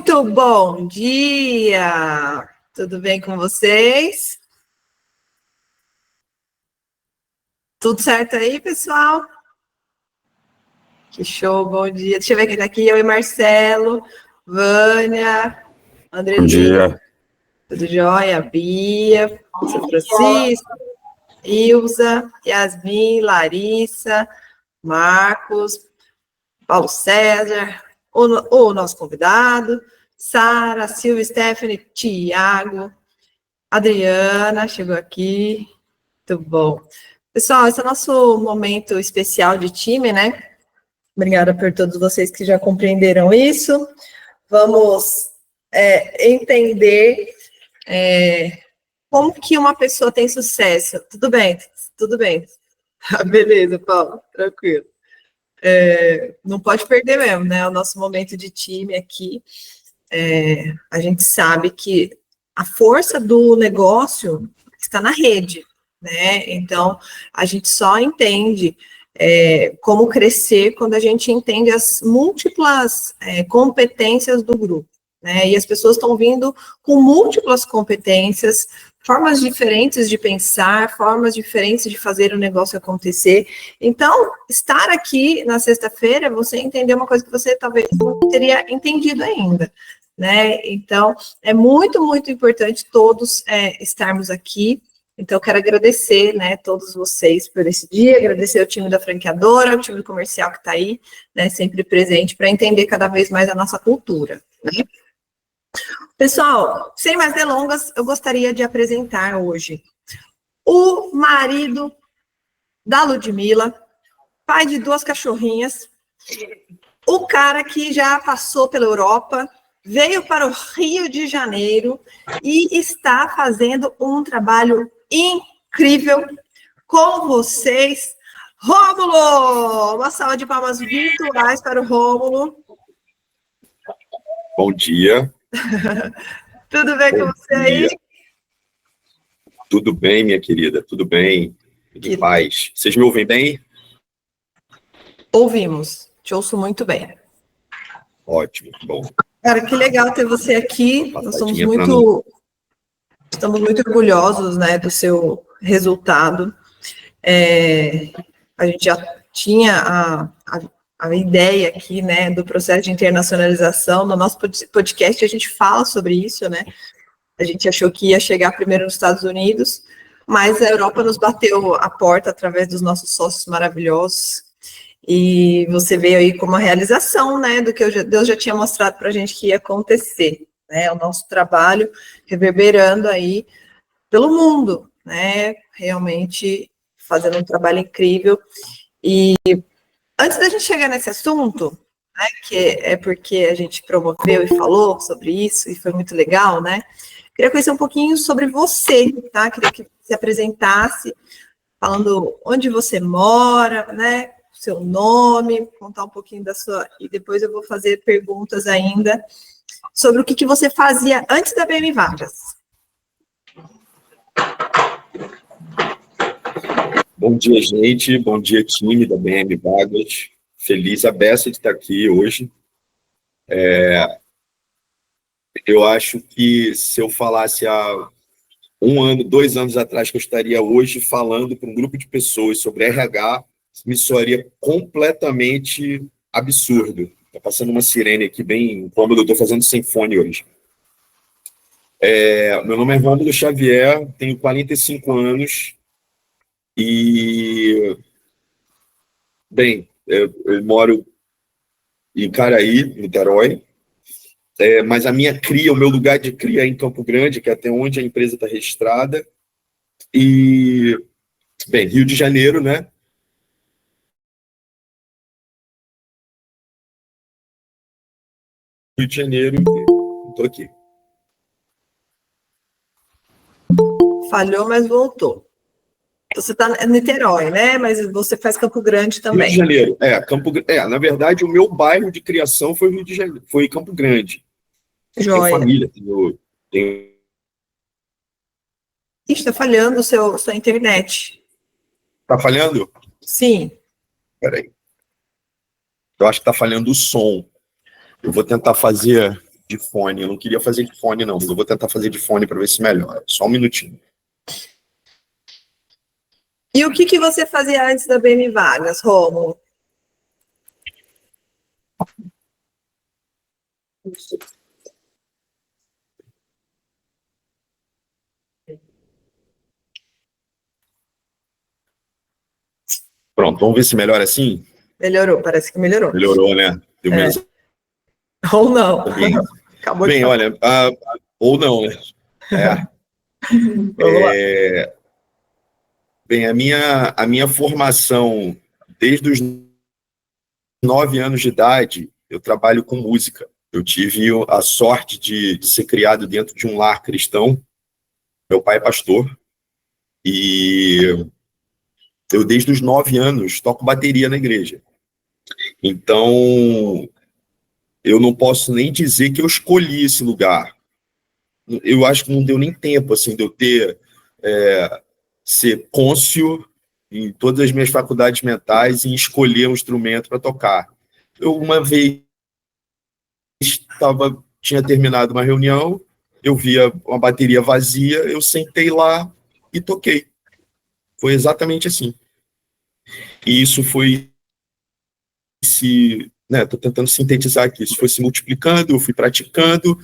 Muito bom dia! Tudo bem com vocês? Tudo certo aí, pessoal? Que show, bom dia. Deixa eu ver quem tá aqui. Eu e Marcelo, Vânia, André Bom Luiz, dia. tudo jóia? Bia, São Francisco, Ilza, Yasmin, Larissa, Marcos, Paulo César, o nosso convidado, Sara, Silvia, Stephanie, Tiago, Adriana, chegou aqui, muito bom. Pessoal, esse é o nosso momento especial de time, né? Obrigada por todos vocês que já compreenderam isso. Vamos entender como que uma pessoa tem sucesso. Tudo bem, tudo bem. Beleza, Paulo, tranquilo. Não pode perder mesmo, né? O nosso momento de time aqui. A gente sabe que a força do negócio está na rede, né? Então, a gente só entende como crescer quando a gente entende as múltiplas competências do grupo, né? E as pessoas estão vindo com múltiplas competências, formas diferentes de pensar, formas diferentes de fazer o negócio acontecer. Então, estar aqui na sexta-feira, você entender uma coisa que você talvez não teria entendido ainda, né? Então, é muito, muito importante todos estarmos aqui. Então, eu quero agradecer, né, todos vocês por esse dia, agradecer ao time da franqueadora, ao time comercial que está aí, né, sempre presente, para entender cada vez mais a nossa cultura, né? Pessoal, sem mais delongas, eu gostaria de apresentar hoje o marido da Ludmila, pai de 2 cachorrinhas, o cara que já passou pela Europa, veio para o Rio de Janeiro e está fazendo um trabalho incrível com vocês, Rômulo! Uma salva de palmas virtuais para o Rômulo. Bom dia. Tudo bem com você aí? Tudo bem, minha querida, tudo bem. Tudo em paz. Vocês me ouvem bem? Ouvimos, te ouço muito bem. Ótimo, bom. Cara, que legal ter você aqui. Nós estamos muito orgulhosos, né, do seu resultado. A gente já tinha a ideia aqui, né, do processo de internacionalização. No nosso podcast a gente fala sobre isso, né? A gente achou que ia chegar primeiro nos Estados Unidos, mas a Europa nos bateu a porta através dos nossos sócios maravilhosos. E você veio aí com uma realização, né, do que Deus já tinha mostrado para a gente que ia acontecer, né? O nosso trabalho reverberando aí pelo mundo, né? Realmente fazendo um trabalho incrível. E antes da gente chegar nesse assunto, né, que é porque a gente promoveu e falou sobre isso, e foi muito legal, né? Queria conhecer um pouquinho sobre você, tá? Queria que você apresentasse, falando onde você mora, né? Seu nome, contar um pouquinho da sua... E depois eu vou fazer perguntas ainda sobre o que você fazia antes da BM Vagas. Bom dia, gente. Bom dia, time da BM Vagas. Feliz a beça de estar aqui hoje. Eu acho que se eu falasse há 1 ano, 2 anos atrás, que eu estaria hoje falando para um grupo de pessoas sobre RH, me soaria completamente absurdo. Está passando uma sirene aqui bem incômoda, eu estou fazendo sem fone hoje. Meu nome é Rômulo Xavier, tenho 45 anos e, bem, eu moro em Caraí, Niterói, mas a minha cria, o meu lugar de cria é em Campo Grande, que é até onde a empresa está registrada, e, bem, Rio de Janeiro, né? Rio de Janeiro, estou aqui. Falhou, mas voltou. Então, você está em Niterói, né? Mas você faz Campo Grande também. Rio de Janeiro, na verdade, o meu bairro de criação foi Rio de Janeiro, foi Campo Grande. Tenho família, tenho... Está falhando sua internet. Está falhando? Sim. Espera aí. Eu acho que está falhando o som. Eu vou tentar fazer... de fone. Eu não queria fazer de fone, não, mas eu vou tentar fazer de fone para ver se melhora. Só um minutinho. E o que você fazia antes da BM Vagas, Rômulo? Pronto, vamos ver se melhora assim? Melhorou, parece que melhorou. Melhorou, né? Deu menos. Ou não. Bem, Acabou de falar. olha, ou não, né? Vamos lá. Bem, a minha formação, desde os 9 anos de idade, eu trabalho com música. Eu tive a sorte de ser criado dentro de um lar cristão. Meu pai é pastor. E eu, desde os 9 anos, toco bateria na igreja. Então, eu não posso nem dizer que eu escolhi esse lugar. Eu acho que não deu nem tempo, assim, de eu ter, ser cônscio em todas as minhas faculdades mentais e escolher um instrumento para tocar. Eu, uma vez, tinha terminado uma reunião, eu via uma bateria vazia, eu sentei lá e toquei. Foi exatamente assim. E isso foi estou tentando sintetizar aqui, isso foi se multiplicando, eu fui praticando,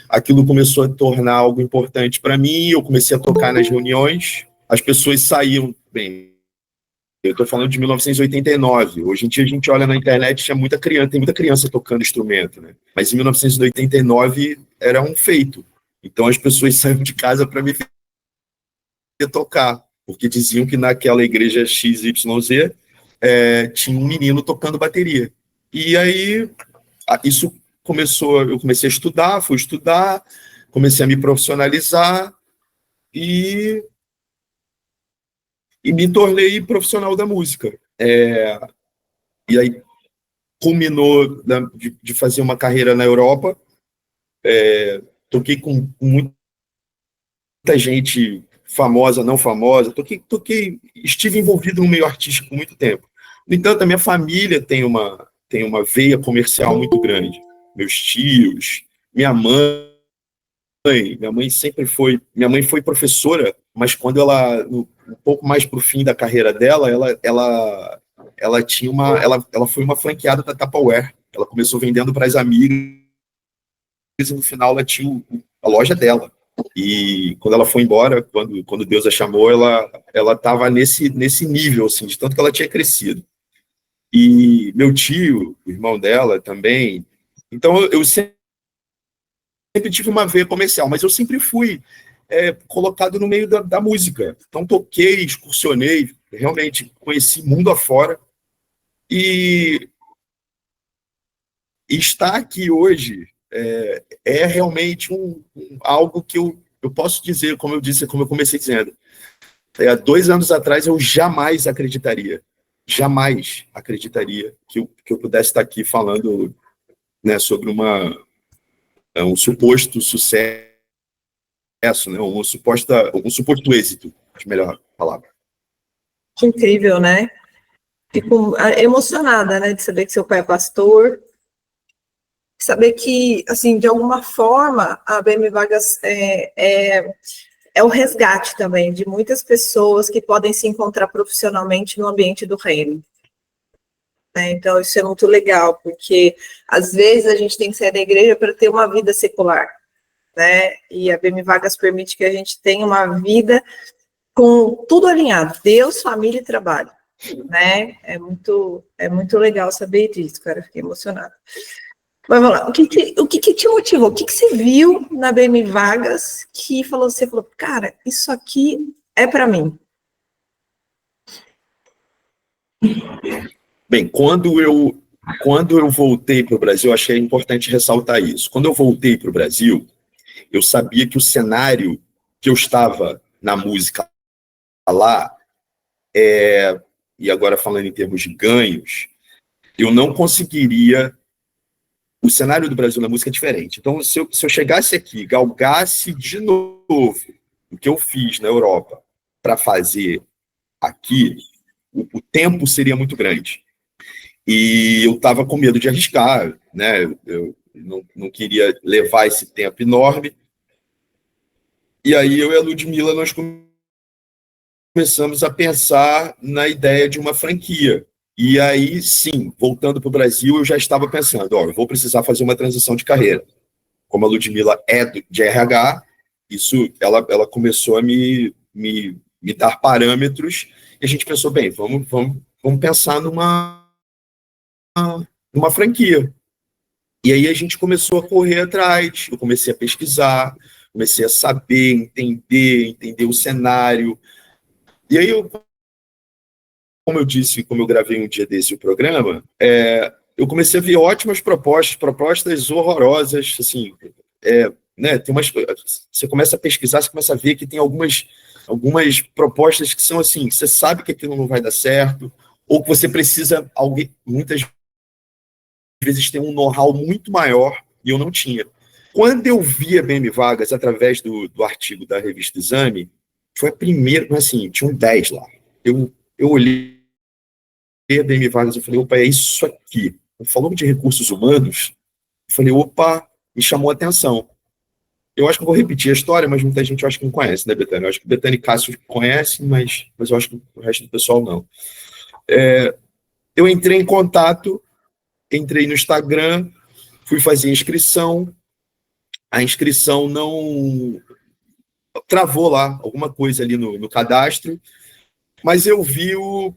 aquilo começou a tornar algo importante para mim, eu comecei a tocar nas reuniões, as pessoas saíam, bem, eu estou falando de 1989, hoje em dia a gente olha na internet, tem muita criança tocando instrumento, né? Mas em 1989 era um feito, então as pessoas saíam de casa para me ver tocar, porque diziam que naquela igreja XYZ tinha um menino tocando bateria. E aí, isso começou, eu comecei a estudar, fui estudar, comecei a me profissionalizar e me tornei profissional da música. E aí, culminou de fazer uma carreira na Europa, toquei com muita gente famosa, não famosa, estive envolvido no meio artístico por muito tempo. No entanto, a minha família tem uma veia comercial muito grande. Meus tios, minha mãe foi professora, mas quando um pouco mais para o fim da carreira dela, ela foi uma franqueada da Tupperware. Ela começou vendendo para as amigas e no final ela tinha a loja dela. E quando ela foi embora, quando Deus a chamou, ela estava nesse nível, assim, de tanto que ela tinha crescido. E meu tio, o irmão dela também. Então, eu sempre tive uma veia comercial, mas eu sempre fui colocado no meio da música. Então, toquei, excursionei, realmente conheci mundo afora. E estar aqui hoje realmente algo que eu posso dizer, como eu comecei dizendo, há 2 anos atrás eu jamais acreditaria que eu pudesse estar aqui falando, né, sobre um suposto sucesso, né, um suposto êxito, de melhor palavra. Que incrível, né? Fico emocionada, né, de saber que seu pai é pastor, saber que, assim, de alguma forma, a BM Vagas é o resgate também de muitas pessoas que podem se encontrar profissionalmente no ambiente do reino. Então, isso é muito legal, porque às vezes a gente tem que sair da igreja para ter uma vida secular, né? E a BM Vagas permite que a gente tenha uma vida com tudo alinhado, Deus, família e trabalho, né? É muito legal saber disso, cara, fiquei emocionada. Mas vamos lá, o que te motivou? O que você viu na BM Vagas que você falou, cara, isso aqui é para mim? Bem, quando eu voltei para o Brasil, achei importante ressaltar isso. Quando eu voltei para o Brasil, eu sabia que o cenário que eu estava na música lá, e agora falando em termos de ganhos, eu não conseguiria. O cenário do Brasil na música é diferente. Então, se eu chegasse aqui, galgasse de novo o que eu fiz na Europa para fazer aqui, o tempo seria muito grande. E eu estava com medo de arriscar, né? não queria levar esse tempo enorme. E aí eu e a Ludmila, nós começamos a pensar na ideia de uma franquia. E aí, sim, voltando para o Brasil, eu já estava pensando, eu vou precisar fazer uma transição de carreira. Como a Ludmila é de RH, ela começou a me dar parâmetros, e a gente pensou, bem, vamos pensar numa franquia. E aí a gente começou a correr atrás, eu comecei a pesquisar, comecei a saber, entender o cenário. E aí, como eu disse, como eu gravei um dia desse o programa, eu comecei a ver ótimas propostas horrorosas, assim, né, você começa a pesquisar, você começa a ver que tem algumas propostas que são assim, você sabe que aquilo não vai dar certo, ou que você precisa, muitas vezes, ter um know-how muito maior, e eu não tinha. Quando eu vi a BM Vagas, através do artigo da revista Exame, foi a primeira, assim, tinham 10 lá. Eu olhei a BM Vagas e falei, opa, é isso aqui. Falando de recursos humanos, eu falei, opa, me chamou a atenção. Eu acho que eu vou repetir a história, mas muita gente eu acho que não conhece, né, Betânia? Eu acho que Betânia e Cássio conhecem, mas eu acho que o resto do pessoal não. Eu entrei em contato, entrei no Instagram, fui fazer inscrição, a inscrição não travou lá, alguma coisa ali no cadastro, mas eu vi o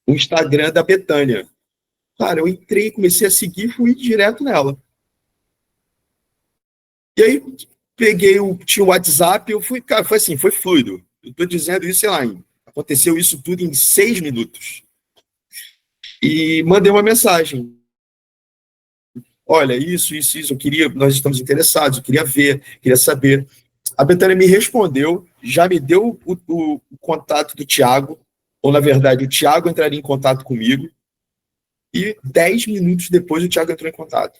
Instagram da Betânia. Cara, eu entrei, comecei a seguir, fui direto nela. E aí, tinha o WhatsApp, eu fui, cara, foi assim, foi fluido. Eu tô dizendo isso, sei lá, aconteceu isso tudo em 6 minutos. E mandei uma mensagem. Olha, isso, nós estamos interessados, eu queria ver, queria saber. A Betânia me respondeu, já me deu o contato do Thiago, ou na verdade, o Thiago entraria em contato comigo, e 10 minutos depois o Thiago entrou em contato.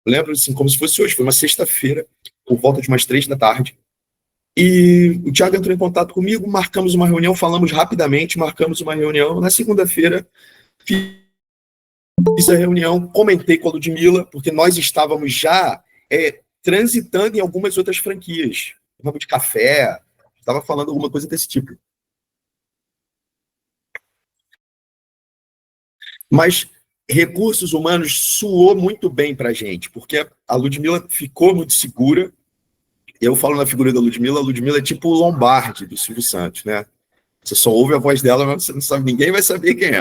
Lembro, assim, como se fosse hoje, foi uma sexta-feira, por volta de umas 3 da tarde, e o Thiago entrou em contato comigo, marcamos uma reunião, falamos rapidamente, marcamos uma reunião. Na segunda-feira, fiz a reunião, comentei com a Ludmila, porque nós estávamos já transitando em algumas outras franquias, ramo de café, estava falando alguma coisa desse tipo. Mas recursos humanos soou muito bem para a gente, porque a Ludmila ficou muito segura. Eu falo na figura da Ludmila, a Ludmila é tipo o Lombardi do Silvio Santos, né? Você só ouve a voz dela, mas você não sabe, ninguém vai saber quem é.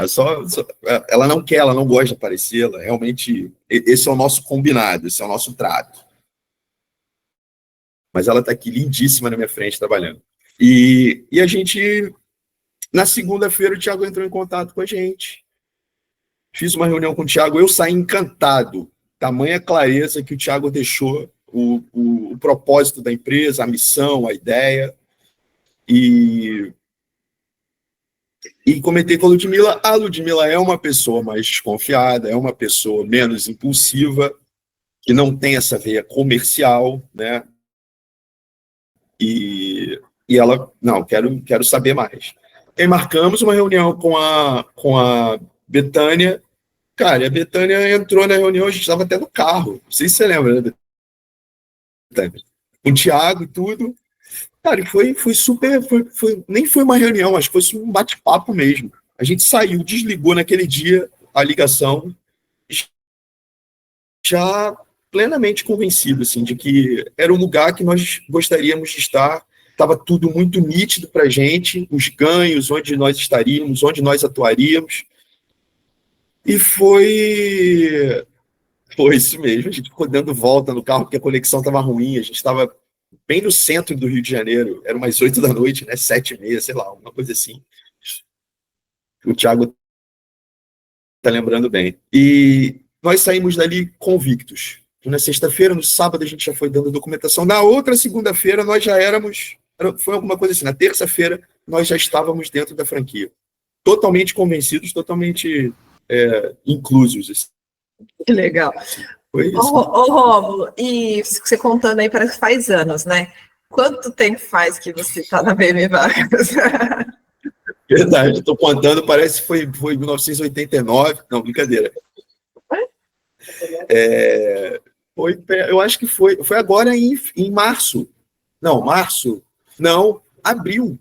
Ela não quer, ela não gosta de aparecer, ela realmente. Esse é o nosso combinado, esse é o nosso trato. Mas ela está aqui lindíssima na minha frente trabalhando. E a gente, na segunda-feira, o Thiago entrou em contato com a gente. Fiz uma reunião com o Thiago, eu saí encantado. Tamanha clareza que o Thiago deixou o propósito da empresa, a missão, a ideia. E comentei com a Ludmila. A Ludmila é uma pessoa mais desconfiada, é uma pessoa menos impulsiva, que não tem essa veia comercial, né? E ela, não, quero saber mais. E marcamos uma reunião com a Betânia. Cara, e a Betânia entrou na reunião, a gente estava até no carro. Não sei se você lembra, né, Betânia? Com o Thiago e tudo. Cara, e foi super. Nem foi uma reunião, acho que foi um bate-papo mesmo. A gente saiu, desligou naquele dia a ligação, já plenamente convencido, assim, de que era um lugar que nós gostaríamos de estar. Estava tudo muito nítido para a gente, os ganhos, onde nós estaríamos, onde nós atuaríamos. E foi isso mesmo. A gente ficou dando volta no carro porque a conexão estava ruim. A gente estava bem no centro do Rio de Janeiro. Era umas 8 da noite, né? 7h30, sei lá, uma coisa assim. O Thiago está lembrando bem. E nós saímos dali convictos. Na sexta-feira, no sábado, a gente já foi dando documentação. Na outra segunda-feira, nós já éramos... Foi alguma coisa assim. Na terça-feira, nós já estávamos dentro da franquia. Totalmente convencidos, totalmente inclusos. Assim. Que legal. Foi isso. Ô, Rômulo, e você contando aí, parece que faz anos, né? Quanto tempo faz que você está na BM Vagas? Verdade, estou contando, parece que foi em 1989. Não, brincadeira. Eu acho que foi agora em março. Não, março. Não, abril.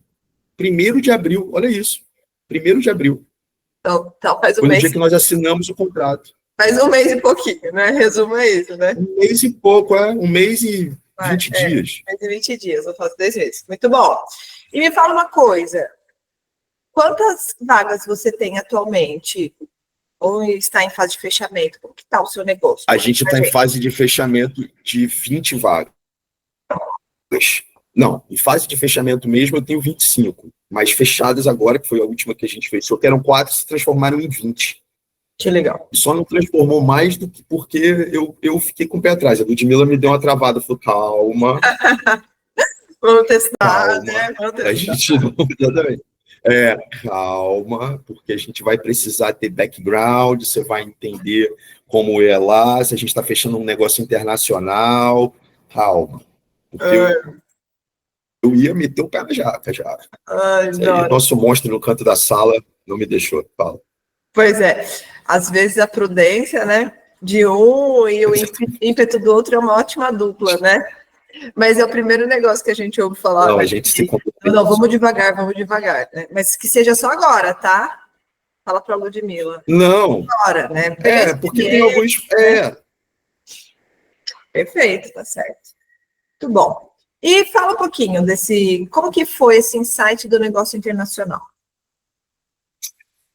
1º de abril, olha isso. 1º de abril. Então faz um Foi no mês. dia que nós assinamos o contrato. Faz um mês e pouquinho, né? Resumo é isso, né? 1 mês e pouco, 1 mês e 20 dias. 1 mês e 20 dias, eu faço 2 meses. Muito bom. E me fala uma coisa: quantas vagas você tem atualmente? Ou está em fase de fechamento? Como que está o seu negócio? A gente está em fase de fechamento de 20 vagas. Não, em fase de fechamento mesmo eu tenho 25, mas fechadas agora, que foi a última que a gente fechou, que eram 4, se transformaram em 20. Que legal. E só não transformou mais do que porque eu fiquei com o pé atrás. A Ludmilla me deu uma travada, falou, calma. Vamos testar, calma, né? Vamos testar. A gente não... Exatamente. Calma, porque a gente vai precisar ter background, você vai entender como é lá, se a gente está fechando um negócio internacional, calma. Porque eu ia meter o pé na jaca já. Aí, nosso monstro no canto da sala não me deixou, fala. Pois é, às vezes a prudência, né, de um e o ímpeto do outro é uma ótima dupla, né? Mas é o primeiro negócio que a gente ouve falar. Não, a gente se não, vamos devagar, né? Mas que seja só agora, tá? Fala pra Ludmilla. Não. Agora, né? Porque tem alguns... Perfeito, tá certo. Muito bom. E fala um pouquinho como que foi esse insight do negócio internacional?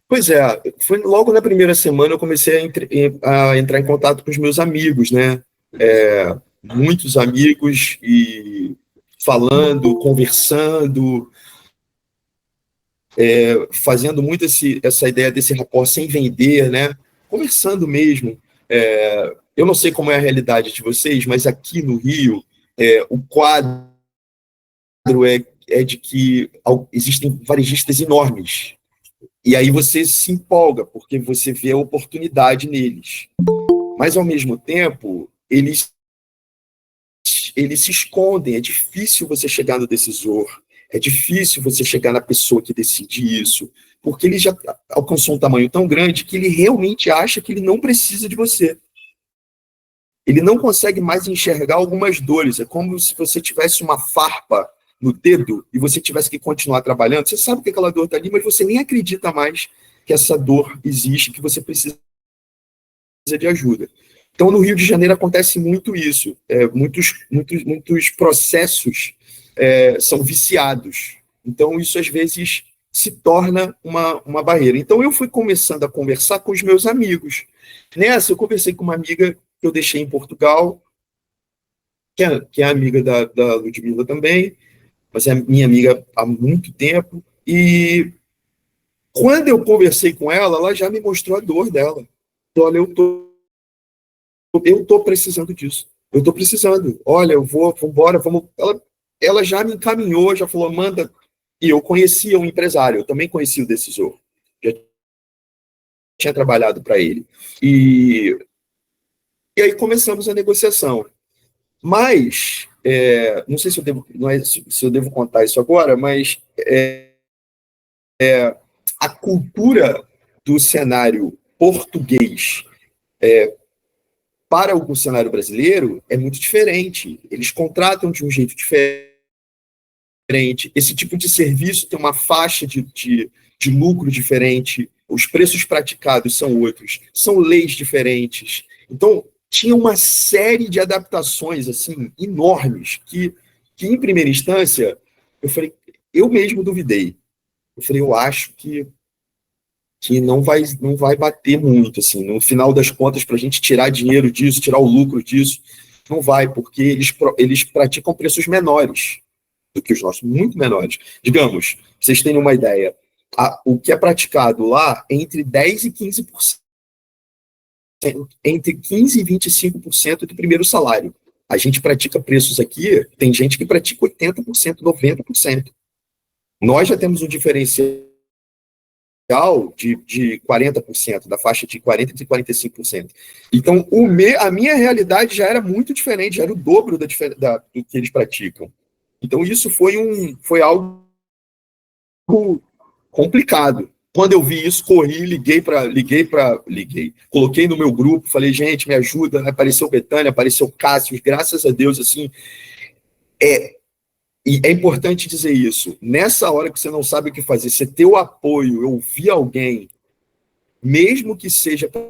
Pois é, foi logo na primeira semana eu comecei a entrar em contato com os meus amigos, né? Muitos amigos e falando, conversando, fazendo muito essa ideia desse rapport sem vender, né? Conversando mesmo. Eu não sei como é a realidade de vocês, mas aqui no Rio, o quadro é de que existem varejistas enormes. E aí você se empolga, porque você vê a oportunidade neles. Mas, ao mesmo tempo, eles se escondem. É difícil você chegar no decisor. É difícil você chegar na pessoa que decide isso. Porque ele já alcançou um tamanho tão grande que ele realmente acha que ele não precisa de você. Ele não consegue mais enxergar algumas dores. É como se você tivesse uma farpa no dedo e você tivesse que continuar trabalhando. Você sabe que aquela dor está ali, mas você nem acredita mais que essa dor existe, que você precisa de ajuda. Então, no Rio de Janeiro acontece muito isso. Muitos processos são viciados. Então, isso às vezes se torna uma barreira. Então, eu fui começando a conversar com os meus amigos. Nessa, eu conversei com uma amiga que eu deixei em Portugal, que é amiga da Ludmilla também, mas é minha amiga há muito tempo. E quando eu conversei com ela, ela já me mostrou a dor dela. Então, olha, eu tô precisando disso. Eu tô precisando. Olha, vamos embora, vamos. Ela já me encaminhou, já falou, manda. E eu conhecia um empresário, eu também conhecia o decisor. Já tinha trabalhado para ele. E aí começamos a negociação. Mas, não sei se eu devo contar isso agora, mas a cultura do cenário português para o cenário brasileiro é muito diferente. Eles contratam de um jeito diferente. Esse tipo de serviço tem uma faixa de lucro diferente, os preços praticados são outros, são leis diferentes. Então, tinha uma série de adaptações assim enormes que em primeira instância, eu mesmo duvidei. Eu falei, eu acho que não vai bater muito, assim, no final das contas, para a gente tirar dinheiro disso, tirar o lucro disso, não vai, porque eles praticam preços menores do que os nossos, muito menores. Digamos, pra vocês terem uma ideia, o que é praticado lá é entre 10% e 15%, entre 15% e 25% do primeiro salário. A gente pratica preços aqui, tem gente que pratica 80%, 90%. Nós já temos um diferencial de 40%, da faixa de 40% e 45%. Então, a minha realidade já era muito diferente, já era o dobro do que eles praticam. Então, isso foi algo complicado Quando eu vi isso, corri, coloquei no meu grupo, falei, gente, me ajuda, apareceu Betânia, apareceu Cássio, graças a Deus, assim, e é importante dizer isso, nessa hora que você não sabe o que fazer, você ter o apoio, ouvir alguém, mesmo que seja para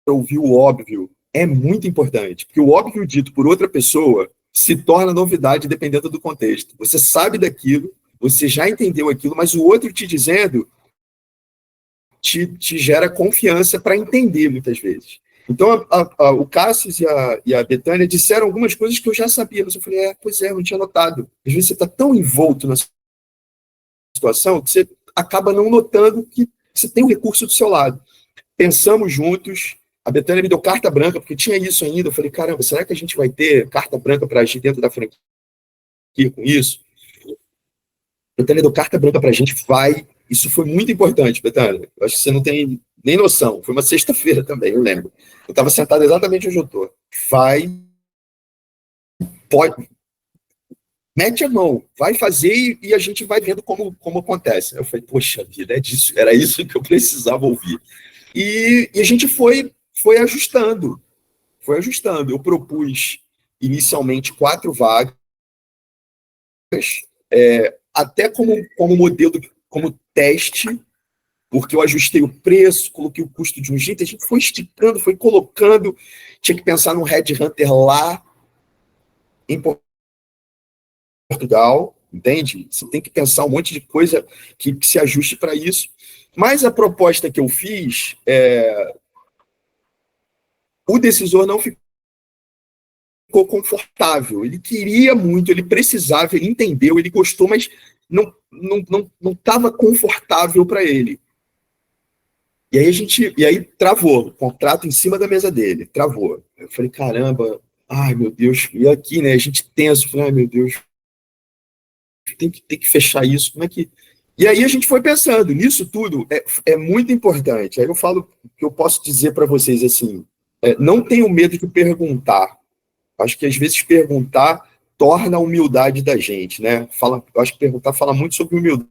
ouvir o óbvio, é muito importante, porque o óbvio dito por outra pessoa se torna novidade dependendo do contexto. Você sabe daquilo, você já entendeu aquilo, mas o outro te dizendo te gera confiança para entender muitas vezes. Então, o Cássio e a Betânia disseram algumas coisas que eu já sabia, mas eu falei, pois é, eu não tinha notado. Às vezes você está tão envolto na situação que você acaba não notando que você tem um recurso do seu lado. Pensamos juntos, a Betânia me deu carta branca, porque tinha isso ainda, eu falei, caramba, será que a gente vai ter carta branca para agir dentro da franquia com isso? A Betânia deu carta branca para a gente, vai. Isso foi muito importante, Betânia. Eu acho que você não tem nem noção. Foi uma sexta-feira também, eu lembro. Eu estava sentado exatamente onde eu estou. Vai, pode, mete a mão, vai fazer e a gente vai vendo como acontece. Eu falei, poxa vida, era isso que eu precisava ouvir. E a gente foi ajustando. Foi ajustando. Eu propus inicialmente 4 vagas, até como modelo, como teste, porque eu ajustei o preço, coloquei o custo de um jeito, a gente foi esticando, foi colocando, tinha que pensar num headhunter lá em Portugal, entende? Você tem que pensar um monte de coisa que se ajuste para isso. Mas a proposta que eu fiz, o decisor não ficou confortável. Ele queria muito, ele precisava, ele entendeu, ele gostou, mas não estava confortável para ele. E aí travou, o contrato em cima da mesa dele, travou. Eu falei, caramba, ai meu Deus, e aqui, né, a gente tenso, falei, ai meu Deus, tem que fechar isso, como é que... E aí a gente foi pensando, nisso tudo, é muito importante. Aí eu falo que eu posso dizer para vocês assim, não tenham medo de perguntar. Acho que às vezes perguntar torna a humildade da gente, né? Eu acho que perguntar fala muito sobre humildade.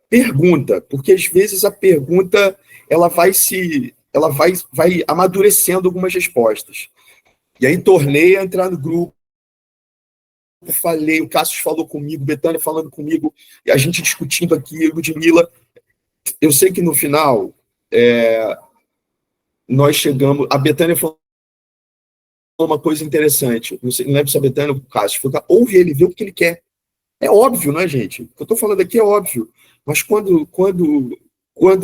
Pergunta, porque às vezes a pergunta ela vai amadurecendo algumas respostas. E aí tornei a entrar no grupo, falei, o Cássio falou comigo, Betânia falando comigo, e a gente discutindo aqui, Ludmila. Eu sei que no final nós chegamos, a Betânia falou uma coisa interessante, não lembro se a Betânia ou o Cássio, ouve ele, vê o que ele quer. É óbvio, né, gente? O que eu estou falando aqui é óbvio. Mas quando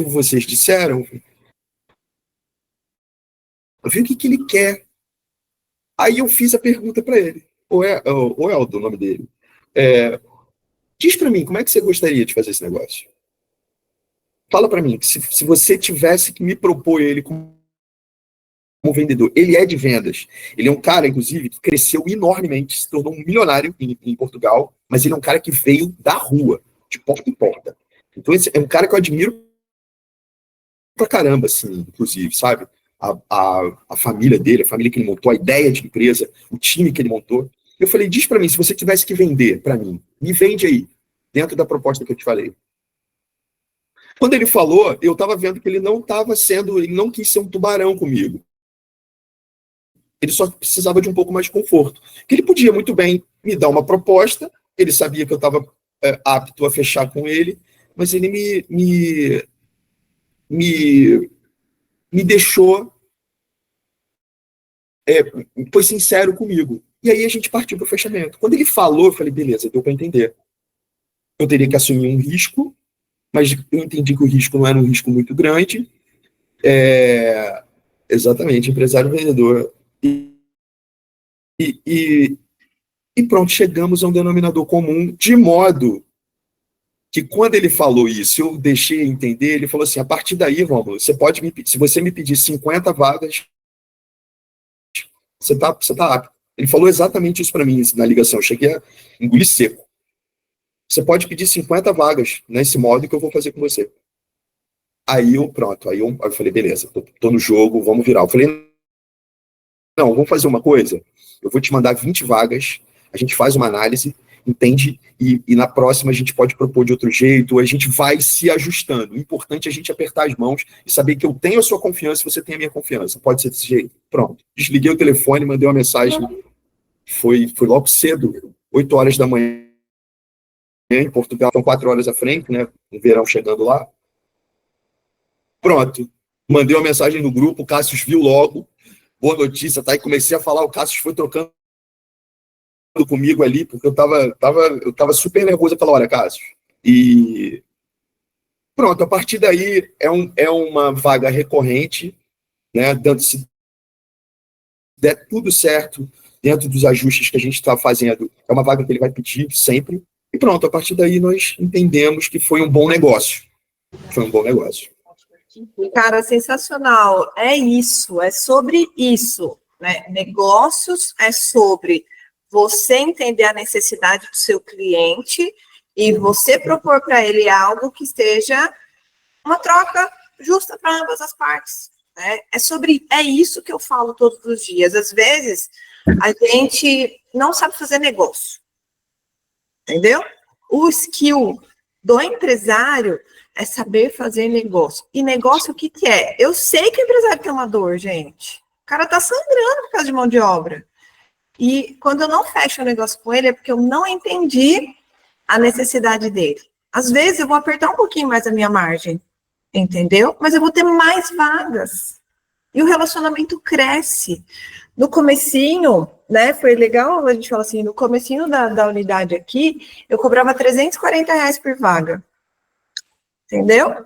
vocês disseram, eu vi o que ele quer. Aí eu fiz a pergunta para ele. O Eldo, o nome dele. Diz para mim, como é que você gostaria de fazer esse negócio? Fala para mim, que se você tivesse que me propor ele como vendedor, ele é de vendas. Ele é um cara, inclusive, que cresceu enormemente, se tornou um milionário em Portugal, mas ele é um cara que veio da rua, de porta em porta. Então, esse é um cara que eu admiro pra caramba, assim, inclusive, sabe? A família dele, a família que ele montou, a ideia de empresa, o time que ele montou. Eu falei, diz para mim, se você tivesse que vender para mim, me vende aí, dentro da proposta que eu te falei. Quando ele falou, eu estava vendo que ele não quis ser um tubarão comigo. Ele só precisava de um pouco mais de conforto. Que ele podia muito bem me dar uma proposta, ele sabia que eu estava apto a fechar com ele, mas ele me deixou, foi sincero comigo. E aí a gente partiu para o fechamento. Quando ele falou, eu falei, beleza, deu para entender. Eu teria que assumir um risco, mas eu entendi que o risco não era um risco muito grande. Exatamente, empresário vendedor. E pronto, chegamos a um denominador comum, de modo que quando ele falou isso, eu deixei entender, ele falou assim, a partir daí, Rômulo, se você me pedir 50 vagas, você tá apto. Ele falou exatamente isso para mim na ligação, eu cheguei a engolir seco. Você pode pedir 50 vagas nesse modo que eu vou fazer com você. Aí eu falei, beleza, tô no jogo, vamos virar. Eu falei, não, vamos fazer uma coisa, eu vou te mandar 20 vagas, a gente faz uma análise, entende? E na próxima a gente pode propor de outro jeito, a gente vai se ajustando. O importante é a gente apertar as mãos e saber que eu tenho a sua confiança e você tem a minha confiança. Pode ser desse jeito. Pronto. Desliguei o telefone, mandei uma mensagem. Foi logo cedo, 8 horas da manhã, em Portugal, são 4 horas à frente, né? O verão chegando lá. Pronto. Mandei uma mensagem no grupo, o Cássio viu logo. Boa notícia, tá? E comecei a falar, o Cássio foi trocando comigo ali, porque eu tava super nervoso aquela hora, Cássio. E pronto, a partir daí é uma vaga recorrente, né? Se der tudo certo, dentro dos ajustes que a gente está fazendo, é uma vaga que ele vai pedir sempre. E pronto, a partir daí nós entendemos que foi um bom negócio. Foi um bom negócio. Cara, sensacional. É isso, é sobre isso, né? Negócios é sobre você entender a necessidade do seu cliente e você propor para ele algo que esteja uma troca justa para ambas as partes. Né? É isso que eu falo todos os dias. Às vezes, a gente não sabe fazer negócio, entendeu? O skill do empresário é saber fazer negócio. E negócio, o que é? Eu sei que o empresário tem uma dor, gente. O cara tá sangrando por causa de mão de obra. E quando eu não fecho o negócio com ele, é porque eu não entendi a necessidade dele. Às vezes, eu vou apertar um pouquinho mais a minha margem, entendeu? Mas eu vou ter mais vagas. E o relacionamento cresce. No comecinho, né, foi legal, a gente fala assim, no comecinho da unidade aqui, eu cobrava R$340 por vaga. Entendeu?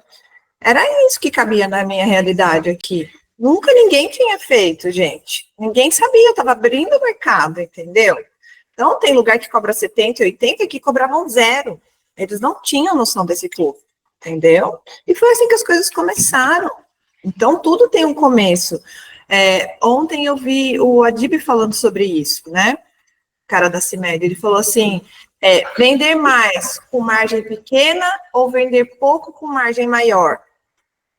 Era isso que cabia na minha realidade aqui. Nunca ninguém tinha feito, gente. Ninguém sabia, eu estava abrindo o mercado, entendeu? Então, tem lugar que cobra 70, 80, que cobravam zero. Eles não tinham noção desse custo, entendeu? E foi assim que as coisas começaram. Então, tudo tem um começo. Ontem eu vi o Adib falando sobre isso, né? O cara da CIMED, ele falou assim, vender mais com margem pequena ou vender pouco com margem maior?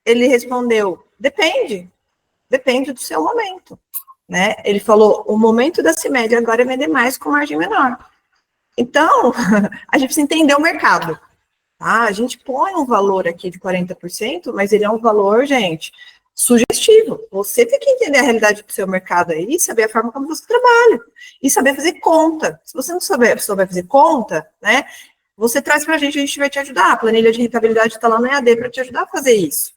Ele respondeu, depende do seu momento, né? Ele falou, o momento da CIMED agora é vender mais com margem menor. Então, a gente precisa entender o mercado, tá? A gente põe um valor aqui de 40%, mas ele é um valor, gente, sugestivo. Você tem que entender a realidade do seu mercado aí, saber a forma como você trabalha e saber fazer conta. Se você não souber fazer conta, né, você traz para a gente vai te ajudar. A planilha de rentabilidade está lá no EAD para te ajudar a fazer isso,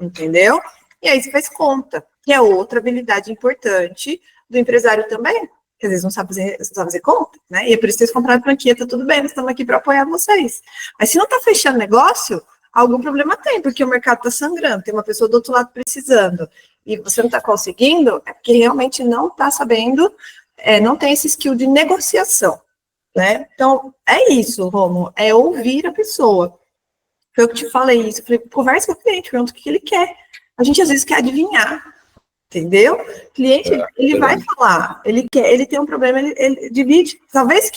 entendeu? E aí você faz conta, que é outra habilidade importante do empresário também, que às vezes não sabe fazer conta, né? E é por isso que vocês compraram franquia, tá tudo bem, nós estamos aqui para apoiar vocês. Mas se não está fechando negócio, algum problema tem, porque o mercado está sangrando, tem uma pessoa do outro lado precisando, e você não está conseguindo, é porque realmente não está sabendo, não tem esse skill de negociação, né? Então, é isso, Romo, é ouvir a pessoa. Foi eu que te falei isso, eu falei, conversa com o cliente, pergunta o que ele quer. A gente às vezes quer adivinhar, entendeu? O cliente, ele vai falar, ele tem um problema, ele divide, talvez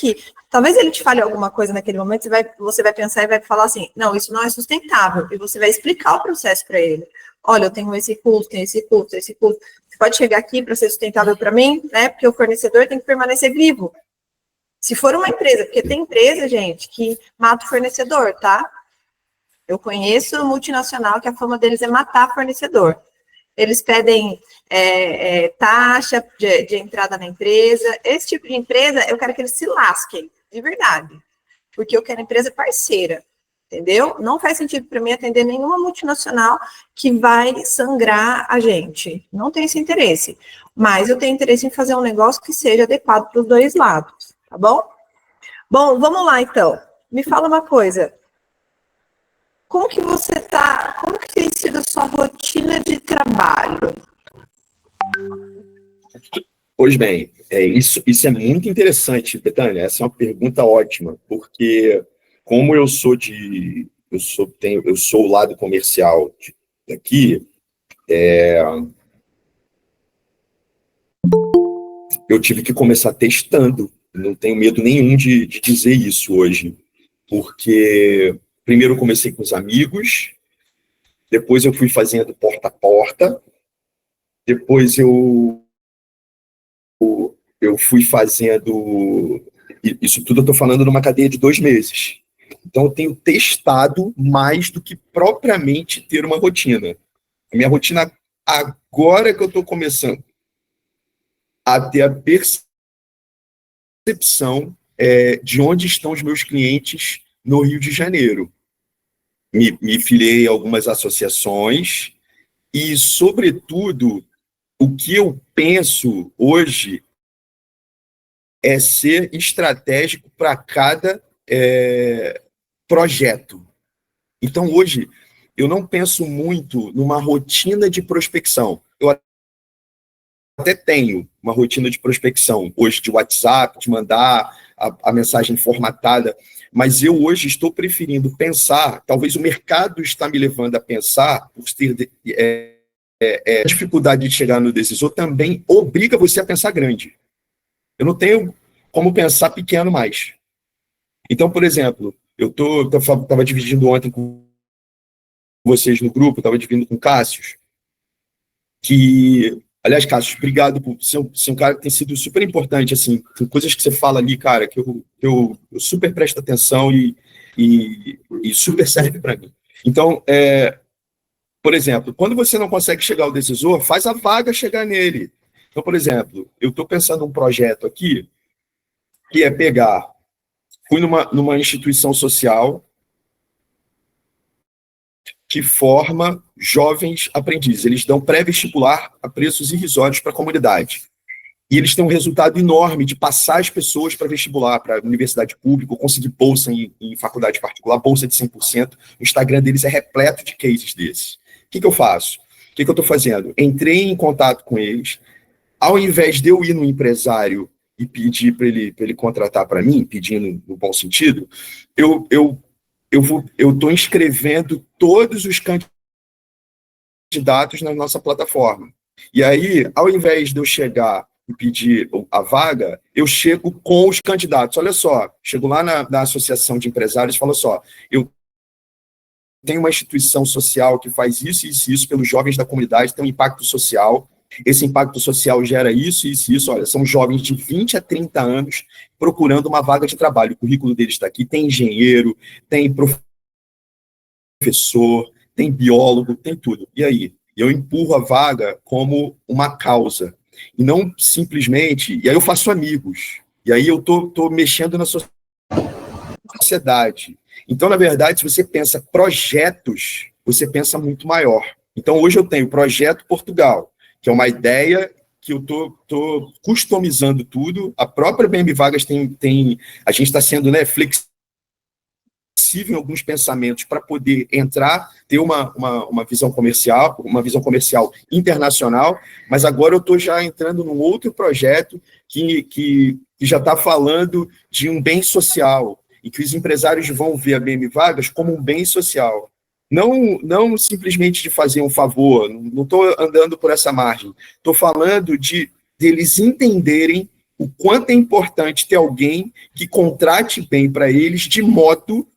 ele te fale alguma coisa naquele momento, você vai pensar e vai falar assim, não, isso não é sustentável, e você vai explicar o processo para ele. Olha, eu tenho esse custo, tem esse custo, esse custo. Você pode chegar aqui para ser sustentável para mim, né? Porque o fornecedor tem que permanecer vivo. Se for uma empresa, porque tem empresa, gente, que mata o fornecedor, tá? Eu conheço multinacional que a fama deles é matar fornecedor. Eles pedem taxa de entrada na empresa. Esse tipo de empresa, eu quero que eles se lasquem, de verdade. Porque eu quero empresa parceira, entendeu? Não faz sentido para mim atender nenhuma multinacional que vai sangrar a gente. Não tem esse interesse. Mas eu tenho interesse em fazer um negócio que seja adequado para os dois lados, tá bom? Bom, vamos lá então. Me fala uma coisa. Como que tem sido a sua rotina de trabalho? Pois bem, isso é muito interessante, Betânia. Essa é uma pergunta ótima, porque como eu sou o lado comercial daqui, eu tive que começar testando. Não tenho medo nenhum de dizer isso hoje, porque primeiro eu comecei com os amigos, depois eu fui fazendo porta a porta, depois eu fui fazendo Isso tudo eu estou falando numa cadeia de 2 meses. Então, eu tenho testado mais do que propriamente ter uma rotina. A minha rotina, agora que eu estou começando a ter a percepção de onde estão os meus clientes no Rio de Janeiro. Me filiei a algumas associações e, sobretudo, o que eu penso hoje é ser estratégico para cada projeto. Então, hoje, eu não penso muito numa rotina de prospecção. Eu até tenho uma rotina de prospecção hoje de WhatsApp, de mandar a mensagem formatada, mas eu hoje estou preferindo pensar, talvez o mercado está me levando a pensar, por ter dificuldade de chegar no decisor, também obriga você a pensar grande. Eu não tenho como pensar pequeno mais. Então, por exemplo, eu estava dividindo ontem com vocês no grupo, estava dividindo com o Cássio, que, aliás, Cássio, obrigado por ser um cara que tem sido super importante, assim, tem coisas que você fala ali, cara, que eu super presto atenção e super serve para mim. Então, por exemplo, quando você não consegue chegar ao decisor, faz a vaga chegar nele. Então, por exemplo, eu estou pensando num projeto aqui, que é fui numa instituição social que forma jovens aprendizes. Eles dão pré-vestibular a preços irrisórios para a comunidade. E eles têm um resultado enorme de passar as pessoas para vestibular, para a universidade pública, ou conseguir bolsa em faculdade particular, bolsa de 100%. O Instagram deles é repleto de cases desses. O que eu faço? O que eu estou fazendo? Entrei em contato com eles. Ao invés de eu ir no empresário e pedir para ele contratar para mim, pedindo no bom sentido, eu estou inscrevendo todos os candidatos na nossa plataforma. E aí, ao invés de eu chegar e pedir a vaga, eu chego com os candidatos. Olha só, chego lá na associação de empresários e falo só, eu tenho uma instituição social que faz isso e isso pelos jovens da comunidade, tem um impacto social. Esse impacto social gera isso, isso e isso. Olha, são jovens de 20 a 30 anos procurando uma vaga de trabalho. O currículo deles está aqui, tem engenheiro, tem professor, tem biólogo, tem tudo. E aí? Eu empurro a vaga como uma causa. E não simplesmente... E aí eu faço amigos. E aí eu tô mexendo na sociedade. Então, na verdade, se você pensa projetos, você pensa muito maior. Então, hoje eu tenho Projeto Portugal, que é uma ideia que eu estou customizando tudo. A própria BM Vagas a gente está sendo flexível em alguns pensamentos para poder entrar, ter uma visão comercial internacional, mas agora eu estou já entrando num outro projeto que já está falando de um bem social, e que os empresários vão ver a BM Vagas como um bem social. Não simplesmente de fazer um favor, não estou andando por essa margem. Estou falando deles entenderem o quanto é importante ter alguém que contrate bem para eles, de modo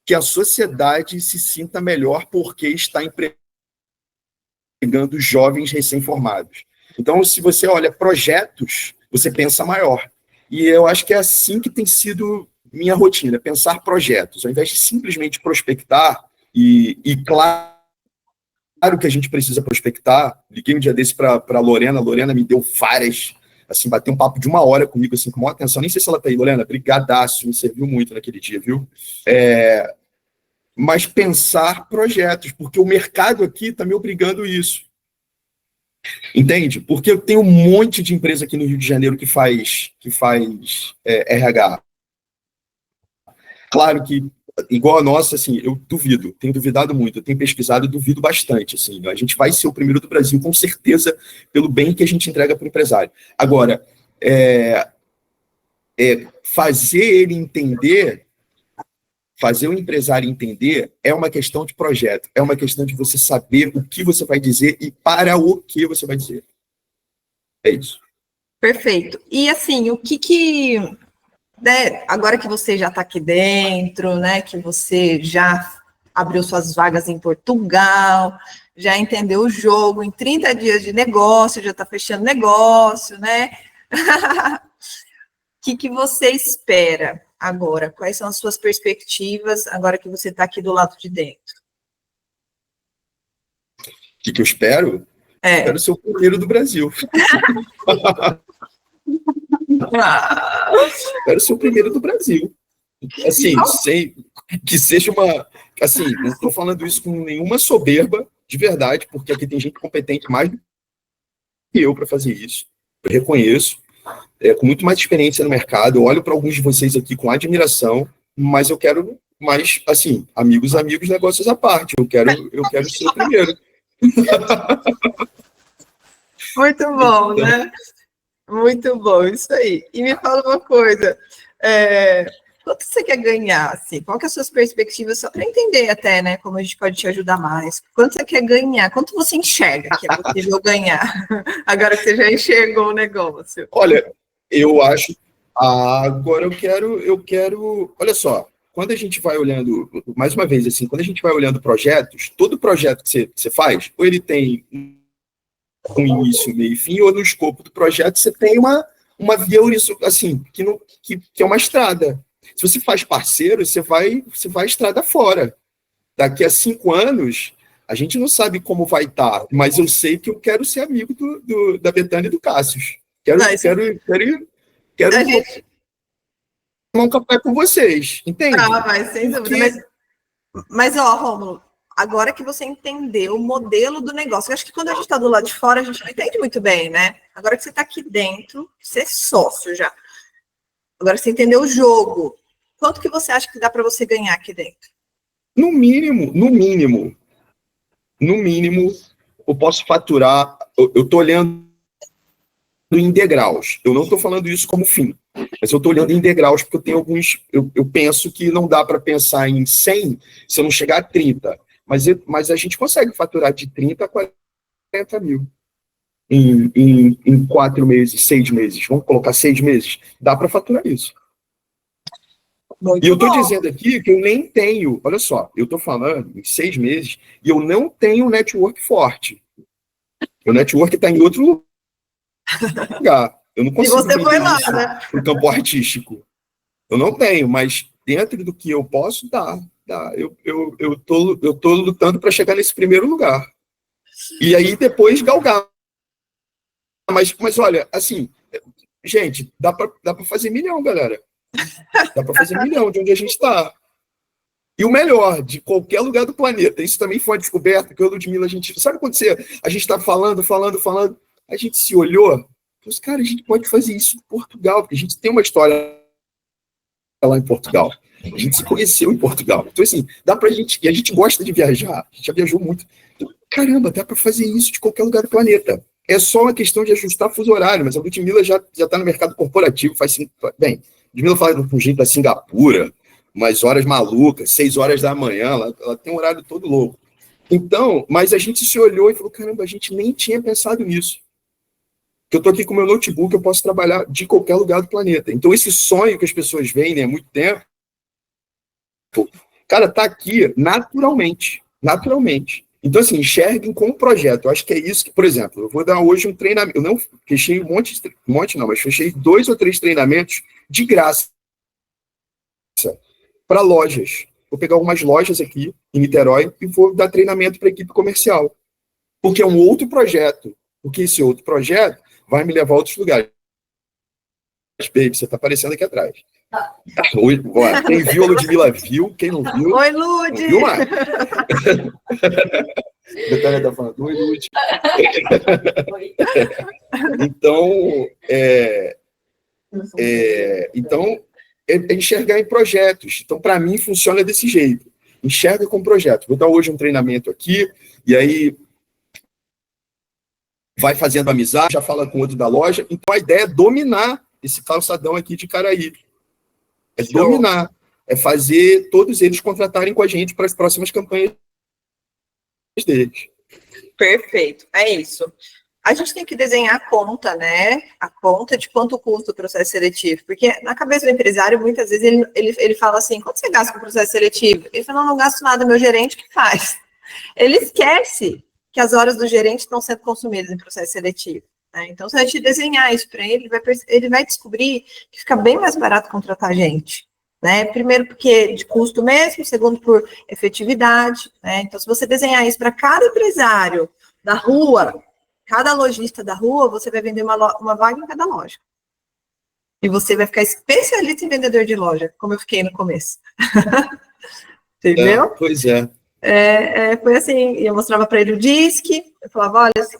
que a sociedade se sinta melhor porque está empregando jovens recém-formados. Então, se você olha projetos, você pensa maior. E eu acho que é assim que tem sido minha rotina, pensar projetos. Ao invés de simplesmente prospectar, e claro que a gente precisa prospectar. Liguei um dia desse para a Lorena me deu várias, assim, bateu um papo de 1 hora comigo, assim, com maior atenção. Nem sei se ela está aí, Lorena, brigadaço, me serviu muito naquele dia, viu? Mas pensar projetos, porque o mercado aqui está me obrigando isso. Entende? Porque eu tenho um monte de empresa aqui no Rio de Janeiro que faz RH. Claro que, igual a nossa, assim, eu duvido, tenho duvidado muito, eu tenho pesquisado e duvido bastante. Assim, a gente vai ser o primeiro do Brasil, com certeza, pelo bem que a gente entrega para o empresário. Agora, fazer ele entender, fazer o empresário entender é uma questão de projeto, é uma questão de você saber o que você vai dizer e para o que você vai dizer. É isso. Perfeito. E, assim, o que né, agora que você já está aqui dentro, né, que você já abriu suas vagas em Portugal, já entendeu o jogo, em 30 dias de negócio, já está fechando negócio, né? que você espera agora? Quais são as suas perspectivas agora que você está aqui do lado de dentro? O que eu espero? Espero ser o primeiro do Brasil. Espero ser o primeiro do Brasil. Assim, sem que seja uma... Assim, não estou falando isso com nenhuma soberba, de verdade, porque aqui tem gente competente mais do que eu para fazer isso. Eu reconheço. Com muito mais experiência no mercado. Eu olho para alguns de vocês aqui com admiração, mas eu quero mais, assim, amigos, negócios à parte. Eu quero ser o primeiro. Muito bom, né? Muito bom, isso aí. E me fala uma coisa, quanto você quer ganhar, assim? Qual que é as suas perspectivas, só para entender até, né, como a gente pode te ajudar mais? Quanto você quer ganhar? Quanto você enxerga que é possível ganhar? Agora que você já enxergou o negócio. Olha, eu acho... Agora eu quero... Olha só, quando a gente vai olhando, mais uma vez, assim, quando a gente vai olhando projetos, todo projeto que você faz, ou ele tem um início, meio e fim, ou no escopo do projeto você tem uma via assim, que é uma estrada. Se você faz parceiro, você vai estrada fora. Daqui a 5 anos, a gente não sabe como vai estar, mas eu sei que eu quero ser amigo da Betânia e do Cássius. Quero tomar um café com vocês, entende? Mas sem dúvida. Mas, Rômulo, agora que você entendeu o modelo do negócio, eu acho que quando a gente está do lado de fora, a gente não entende muito bem, né? Agora que você está aqui dentro, você é sócio já. Agora que você entendeu o jogo, quanto que você acha que dá para você ganhar aqui dentro? No mínimo, eu posso faturar, eu estou olhando em degraus. Eu não estou falando isso como fim, mas eu estou olhando em degraus, porque eu tenho alguns... Eu penso que não dá para pensar em 100 se eu não chegar a 30. Mas a gente consegue faturar de 30 a 40 mil em 4 meses, 6 meses. Vamos colocar 6 meses. Dá para faturar isso. Muito e eu estou bom. dizendo aqui que eu nem tenho... Olha só, eu estou falando em 6 meses e eu não tenho um network forte. O network está em outro lugar. Eu não consigo você foi lá, isso né? no campo artístico. Eu não tenho, mas dentro do que eu posso, dá. Eu tô lutando para chegar nesse primeiro lugar. E aí depois galgar. Mas olha, assim, gente, dá para fazer milhão, galera. Dá para fazer milhão de onde a gente está. E o melhor, de qualquer lugar do planeta. Isso também foi uma descoberta que eu e a Ludmilla, a gente... Sabe quando a gente está falando, a gente se olhou, falou, cara, a gente pode fazer isso em Portugal, porque a gente tem uma história lá em Portugal. A gente se conheceu em Portugal. Então, assim, dá pra gente... E a gente gosta de viajar. A gente já viajou muito. Então, caramba, dá para fazer isso de qualquer lugar do planeta. É só uma questão de ajustar fuso horário, mas a Ludmilla já está no mercado corporativo. Bem, a Ludmilla fala com gente da Singapura, umas horas malucas, 6 horas da manhã, ela tem um horário todo louco. Então, mas a gente se olhou e falou, caramba, a gente nem tinha pensado nisso. Que eu estou aqui com o meu notebook, eu posso trabalhar de qualquer lugar do planeta. Então, esse sonho que as pessoas veem, né, há muito tempo, cara, tá aqui naturalmente. Então, assim, enxerguem como projeto. Eu acho que é isso que, por exemplo, eu vou dar hoje um treinamento. Eu não fechei mas fechei 2 ou 3 treinamentos de graça para lojas. Vou pegar algumas lojas aqui em Niterói e vou dar treinamento para a equipe comercial. Porque é um outro projeto. Porque esse outro projeto vai me levar a outros lugares. Baby, você está aparecendo aqui atrás. Oi, bora. Quem viu a Ludmilla viu, quem não viu... Oi, Lud! Não viu mais. Betânia está falando, oi, Lud. Então, é enxergar em projetos. Então, para mim, funciona desse jeito. Enxerga com projeto. Vou dar hoje um treinamento aqui, e aí vai fazendo amizade, já fala com outro da loja. Então, a ideia é dominar esse calçadão aqui de Caraí. É dominar. É fazer todos eles contratarem com a gente para as próximas campanhas deles. Perfeito. É isso. A gente tem que desenhar a conta, né? A conta de quanto custa o processo seletivo. Porque na cabeça do empresário, muitas vezes, ele fala assim, quanto você gasta com o processo seletivo? Ele fala, não gasto nada, meu gerente que faz. Ele esquece que as horas do gerente estão sendo consumidas em processo seletivo. né? Então, se a gente desenhar isso para ele, ele vai descobrir que fica bem mais barato contratar a gente. Né? Primeiro, porque de custo mesmo, segundo, por efetividade. Né? Então, se você desenhar isso para cada empresário da rua, cada lojista da rua, você vai vender uma vaga em cada loja. E você vai ficar especialista em vendedor de loja, como eu fiquei no começo. Entendeu? Pois é. Foi assim, eu mostrava para ele o DISC, eu falava, olha, esse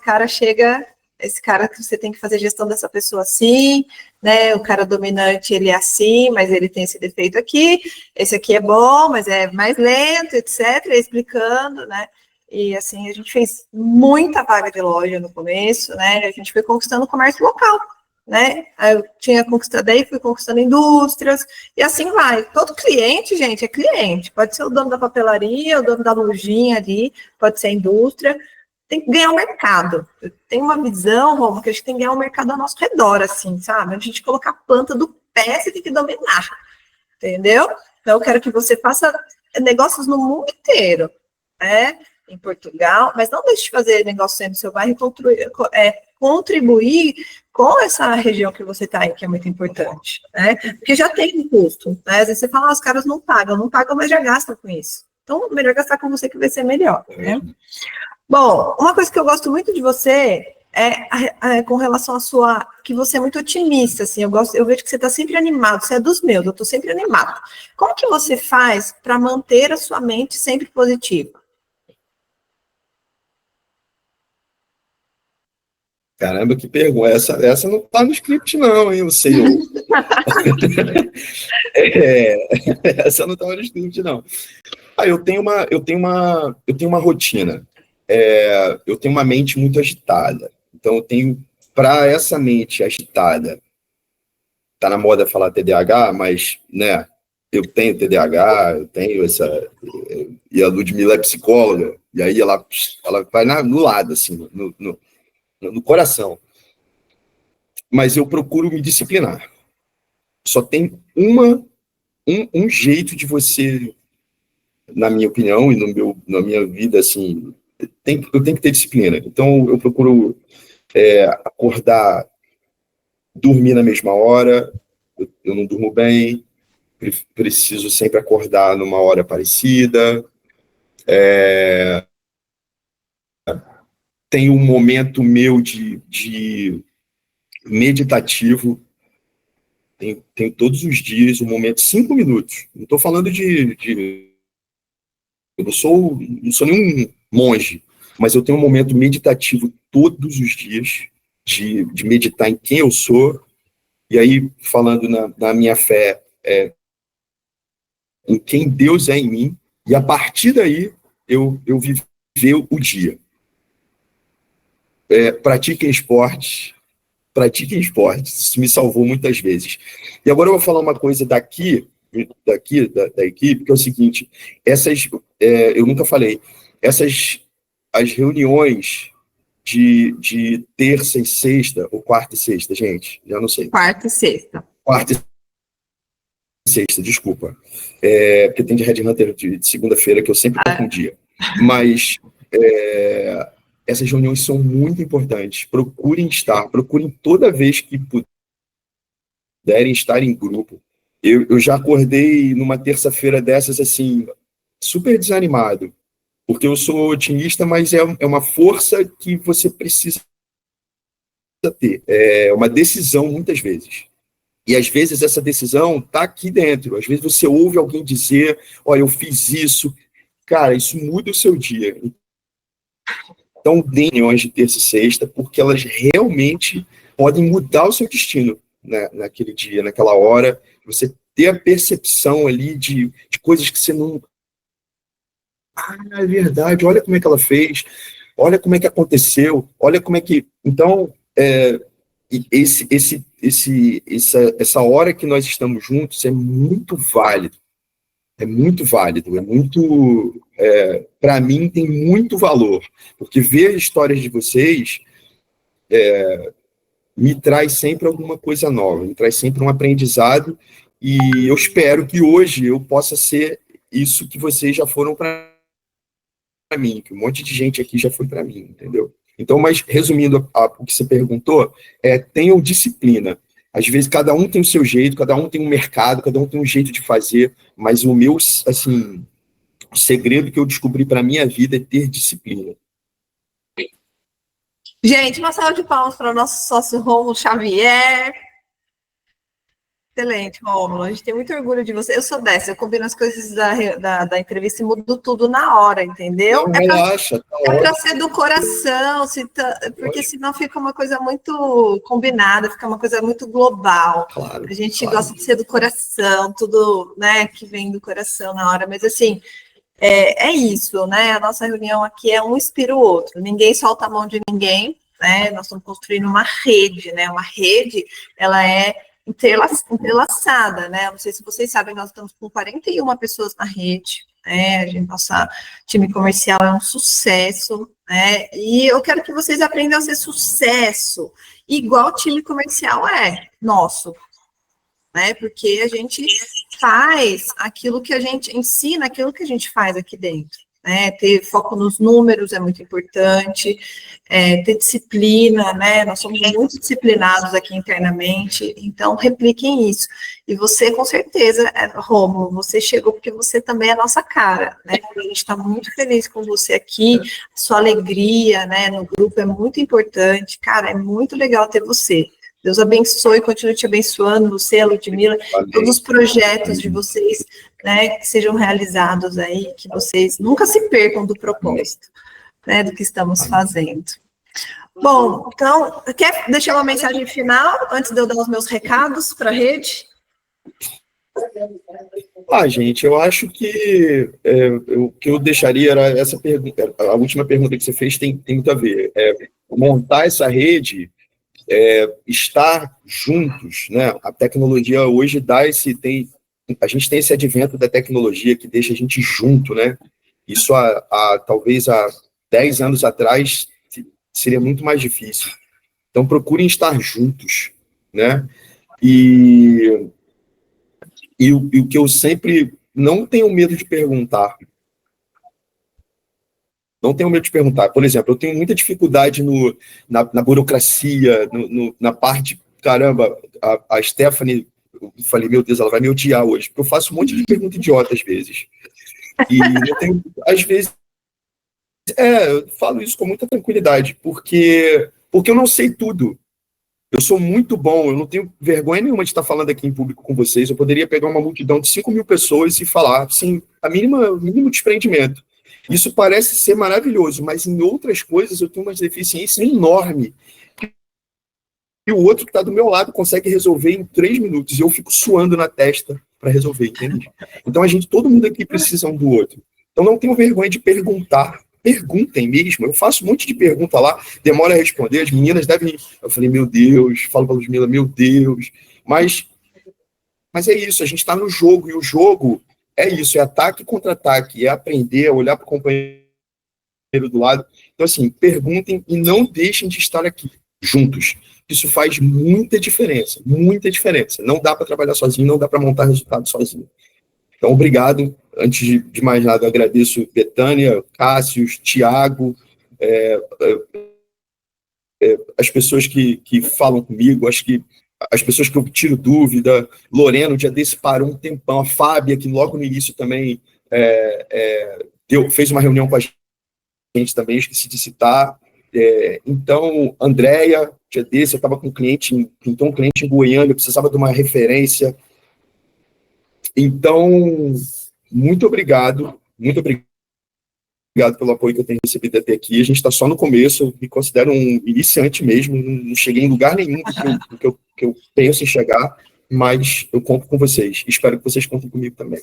cara que você tem que fazer gestão dessa pessoa assim, né, o cara dominante, ele é assim, mas ele tem esse defeito aqui, esse aqui é bom, mas é mais lento, etc., explicando, né, e assim, a gente fez muita vaga de loja no começo, né, a gente foi conquistando o comércio local, né, eu tinha conquistado aí, fui conquistando indústrias, e assim vai. Todo cliente, gente, é cliente. Pode ser o dono da papelaria, o dono da lojinha ali, pode ser a indústria. Tem que ganhar o mercado. Tem uma visão, Romo, que a gente tem que ganhar o mercado ao nosso redor, assim, sabe? A gente colocar a planta do pé, você tem que dominar. Entendeu? Então, eu quero que você faça negócios no mundo inteiro, né? Em Portugal, mas não deixe de fazer negócio no seu bairro e contribuir com essa região que você está aí, que é muito importante, né? Porque já tem um custo, né? Às vezes você fala, os caras não pagam, mas já gastam com isso. Então, melhor gastar com você que vai ser melhor, né? Bom, uma coisa que eu gosto muito de você é com relação à sua, que você é muito otimista, assim, eu vejo que você está sempre animado, você é dos meus, eu estou sempre animado. Como que você faz para manter a sua mente sempre positiva? Caramba, que pergunta. Essa não tá no script, não, hein, o seu. Essa não tá no script, não. Eu tenho uma rotina. Eu tenho uma mente muito agitada. Então, para essa mente agitada, tá na moda falar TDAH, mas, né, eu tenho TDAH, eu tenho essa. E a Ludmilla é psicóloga, e aí ela vai no lado, assim, no coração. Mas eu procuro me disciplinar. Só tem um jeito de você, na minha opinião e na minha vida, assim, eu tenho que ter disciplina. Então, eu procuro acordar, dormir na mesma hora. Eu não durmo bem, preciso sempre acordar numa hora parecida. Tenho um momento meu de meditativo. Tenho todos os dias um momento, 5 minutos. Não estou falando eu não sou nenhum monge, mas eu tenho um momento meditativo todos os dias de meditar em quem eu sou. E aí, falando na minha fé, em quem Deus é em mim, e a partir daí eu viver o dia. Pratiquem esportes, isso me salvou muitas vezes. E agora eu vou falar uma coisa daqui da equipe, que é o seguinte, eu nunca falei, as reuniões de terça e sexta, ou quarta e sexta, gente, já não sei. Quarta e sexta. Quarta e sexta, desculpa. Porque tem de Red Hunter de segunda-feira, que eu sempre perco um dia. Mas essas reuniões são muito importantes. Procurem toda vez que puderem estar em grupo. Eu já acordei numa terça-feira dessas, assim, super desanimado, porque eu sou otimista, mas é uma força que você precisa ter. É uma decisão, muitas vezes. E, às vezes, essa decisão está aqui dentro. Às vezes, você ouve alguém dizer, olha, eu fiz isso. Cara, isso muda o seu dia. Então, dê reuniões de terça e sexta, porque elas realmente podem mudar o seu destino, né, naquele dia, naquela hora. Você ter a percepção ali de coisas que você não... Ah, é verdade, olha como é que ela fez, olha como é que aconteceu, olha como é que... Então, essa hora que nós estamos juntos é muito válido. É muito válido, para mim tem muito valor, porque ver as histórias de vocês me traz sempre alguma coisa nova, me traz sempre um aprendizado, e eu espero que hoje eu possa ser isso que vocês já foram para mim, que um monte de gente aqui já foi para mim, entendeu? Então, mas resumindo o que você perguntou, tenham disciplina. Às vezes, cada um tem o seu jeito, cada um tem um mercado, cada um tem um jeito de fazer, mas o meu, assim, o segredo que eu descobri para a minha vida é ter disciplina. Gente, uma salva de palmas para o nosso sócio Rômulo Xavier. Excelente, Rômulo. A gente tem muito orgulho de você. Eu sou dessa, eu combino as coisas da entrevista e mudo tudo na hora, entendeu? Não, relaxa, é para ser do coração, porque senão fica uma coisa muito combinada, fica uma coisa muito global. Claro, a gente gosta de ser do coração, tudo, né, que vem do coração na hora, mas assim, é isso, né? A nossa reunião aqui é um inspira o outro, ninguém solta a mão de ninguém, né? Nós estamos construindo uma rede, né? Uma rede, ela é entrelaçada, né? Não sei se vocês sabem, nós estamos com 41 pessoas na rede, né? Nosso time comercial é um sucesso, né? E eu quero que vocês aprendam a ser sucesso, igual o time comercial nosso, né? Porque a gente faz aquilo que a gente ensina, aquilo que a gente faz aqui dentro. Né, ter foco nos números é muito importante, ter disciplina, né? Nós somos muito disciplinados aqui internamente, então repliquem isso. E você, com certeza, Rômulo, você chegou porque você também é a nossa cara, né? A gente está muito feliz com você aqui, sua alegria, né, no grupo é muito importante, cara, é muito legal ter você. Deus abençoe e continue te abençoando, você, a Ludmila, todos os projetos de vocês, né, que sejam realizados aí, que vocês nunca se percam do propósito, né, do que estamos fazendo. Bom, então, quer deixar uma mensagem final, antes de eu dar os meus recados para a rede? Gente, eu acho que o que eu deixaria era essa pergunta, a última pergunta que você fez tem muito a ver. Montar essa rede, estar juntos, né? A tecnologia hoje a gente tem esse advento da tecnologia que deixa a gente junto, né? Isso talvez há 10 anos atrás seria muito mais difícil. Então procurem estar juntos, né? E o que eu sempre não tenho medo de perguntar. Não tenho medo de perguntar. Por exemplo, eu tenho muita dificuldade na burocracia, na parte. Caramba, a Stephanie, eu falei, meu Deus, ela vai me odiar hoje, porque eu faço um monte de pergunta idiota às vezes. E eu tenho, às vezes, eu falo isso com muita tranquilidade, porque eu não sei tudo. Eu sou muito bom, eu não tenho vergonha nenhuma de estar falando aqui em público com vocês. Eu poderia pegar uma multidão de 5.000 pessoas e falar, assim, o mínimo desprendimento. Isso parece ser maravilhoso, mas em outras coisas eu tenho uma deficiência enorme. E o outro que está do meu lado consegue resolver em 3 minutos. E eu fico suando na testa para resolver, entende? Então, todo mundo aqui precisa um do outro. Então, não tenho vergonha de perguntar. Perguntem mesmo. Eu faço um monte de pergunta lá, demora a responder. As meninas devem. Eu falei, meu Deus, falo para a Ludmila, meu Deus. Mas é isso, a gente está no jogo, e o jogo é isso, é ataque e contra-ataque, é aprender, é olhar para o companheiro do lado. Então, assim, perguntem e não deixem de estar aqui, juntos. Isso faz muita diferença, muita diferença. Não dá para trabalhar sozinho, não dá para montar resultado sozinho. Então, obrigado. Antes de mais nada, eu agradeço Betânia, Cássio, Tiago, as pessoas que falam comigo, acho que as pessoas que eu tiro dúvida, Lorena, um dia desse parou um tempão, a Fábia, que logo no início também fez uma reunião com a gente também, esqueci de citar. Então, Andréia, um dia desse, eu estava com um cliente, pintou um cliente em Goiânia, eu precisava de uma referência. Então, muito obrigado pelo apoio que eu tenho recebido até aqui. A gente está só no começo, eu me considero um iniciante mesmo, não cheguei em lugar nenhum do que eu penso em chegar, mas eu conto com vocês. Espero que vocês contem comigo também.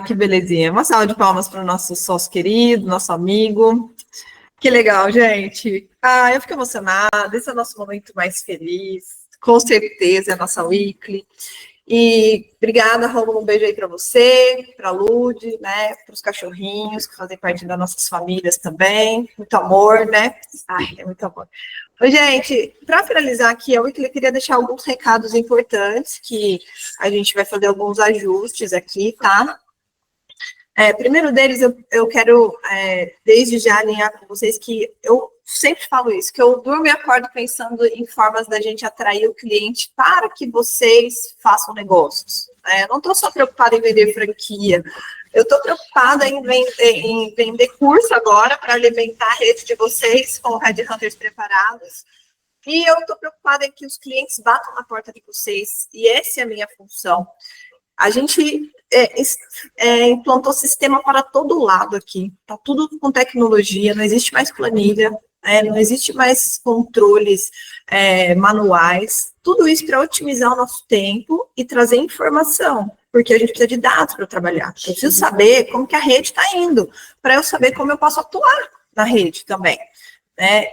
Que belezinha. Uma salva de palmas para o nosso sócio querido, nosso amigo. Que legal, gente. Eu fico emocionada. Esse é o nosso momento mais feliz. Com certeza, é a nossa weekly. E obrigada, Rômulo, um beijo aí para você, para a Lud, né, para os cachorrinhos que fazem parte das nossas famílias também. Muito amor, né? É muito amor. Gente, para finalizar aqui, eu queria deixar alguns recados importantes, que a gente vai fazer alguns ajustes aqui, tá? Primeiro deles, eu quero, desde já, alinhar com vocês que eu sempre falo isso, que eu durmo e acordo pensando em formas da gente atrair o cliente para que vocês façam negócios. Eu não estou só preocupada em vender franquia, eu estou preocupada em vender curso agora para alimentar a rede de vocês com headhunters preparados. E eu estou preocupada em que os clientes batam na porta de vocês, e essa é a minha função. A gente implantou sistema para todo lado aqui, está tudo com tecnologia, não existe mais planilha, não existe mais controles manuais, tudo isso para otimizar o nosso tempo e trazer informação, porque a gente precisa de dados para trabalhar. Eu preciso saber como que a rede está indo, para eu saber como eu posso atuar na rede também.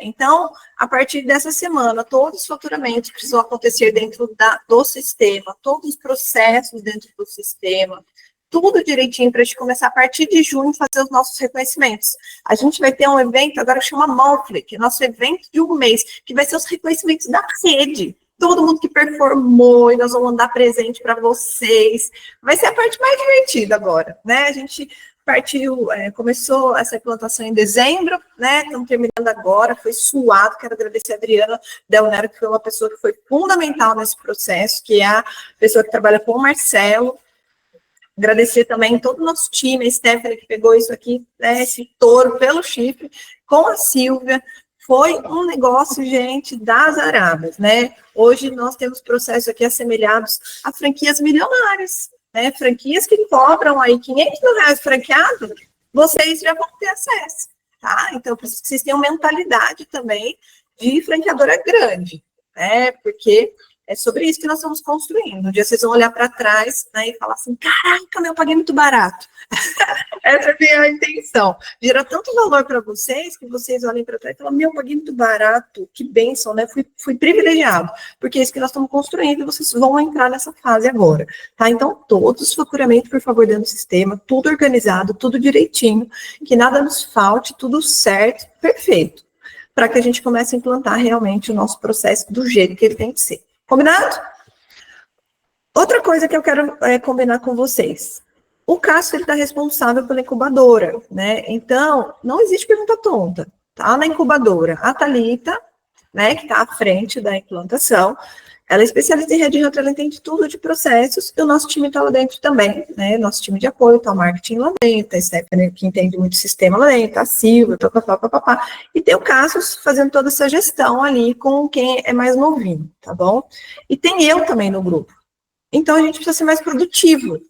Então, a partir dessa semana, todos os faturamentos precisam acontecer dentro do sistema, todos os processos dentro do sistema, tudo direitinho para a gente começar a partir de junho fazer os nossos reconhecimentos. A gente vai ter um evento agora que chama Monthly, que é nosso evento de um mês, que vai ser os reconhecimentos da rede. Todo mundo que performou, e nós vamos mandar presente para vocês. Vai ser a parte mais divertida agora, A gente começou essa implantação em dezembro, Estamos terminando agora, foi suado, quero agradecer a Adriana Del Nero, que foi uma pessoa que foi fundamental nesse processo, que é a pessoa que trabalha com o Marcelo. Agradecer também todo o nosso time, a Stephanie, que pegou isso aqui, esse touro pelo chifre, com a Silvia. Foi um negócio, gente, das Arábias, Hoje nós temos processos aqui assemelhados a franquias milionárias, franquias que cobram aí 500 mil reais franqueado, vocês já vão ter acesso, tá? Então, eu preciso que vocês tenham mentalidade também de franqueadora grande, Porque é sobre isso que nós estamos construindo. Um dia vocês vão olhar para trás, e falar assim, caraca, eu paguei muito barato. Essa é a minha intenção. Gera tanto valor para vocês, que vocês olhem para trás e falam, eu paguei muito barato, que bênção, Fui privilegiado. Porque é isso que nós estamos construindo e vocês vão entrar nessa fase agora, tá? Então, todos os faturamentos, por favor, dentro do sistema, tudo organizado, tudo direitinho, que nada nos falte, tudo certo, perfeito. Para que a gente comece a implantar realmente o nosso processo do jeito que ele tem que ser. Combinado? Outra coisa que eu quero combinar com vocês. O Cássio, ele está responsável pela incubadora, Então, não existe pergunta tonta, tá? Na incubadora, a Thalita, que está à frente da implantação, ela é especialista em headhunter, ela entende tudo de processos, e o nosso time está lá dentro também, Nosso time de apoio, tá o marketing lá dentro, a Stephanie, que entende muito sistema lá dentro, a Silvia, papapá, e tem o Cássio fazendo toda essa gestão ali com quem é mais novinho, tá bom? E tem eu também no grupo. Então, a gente precisa ser mais produtivo,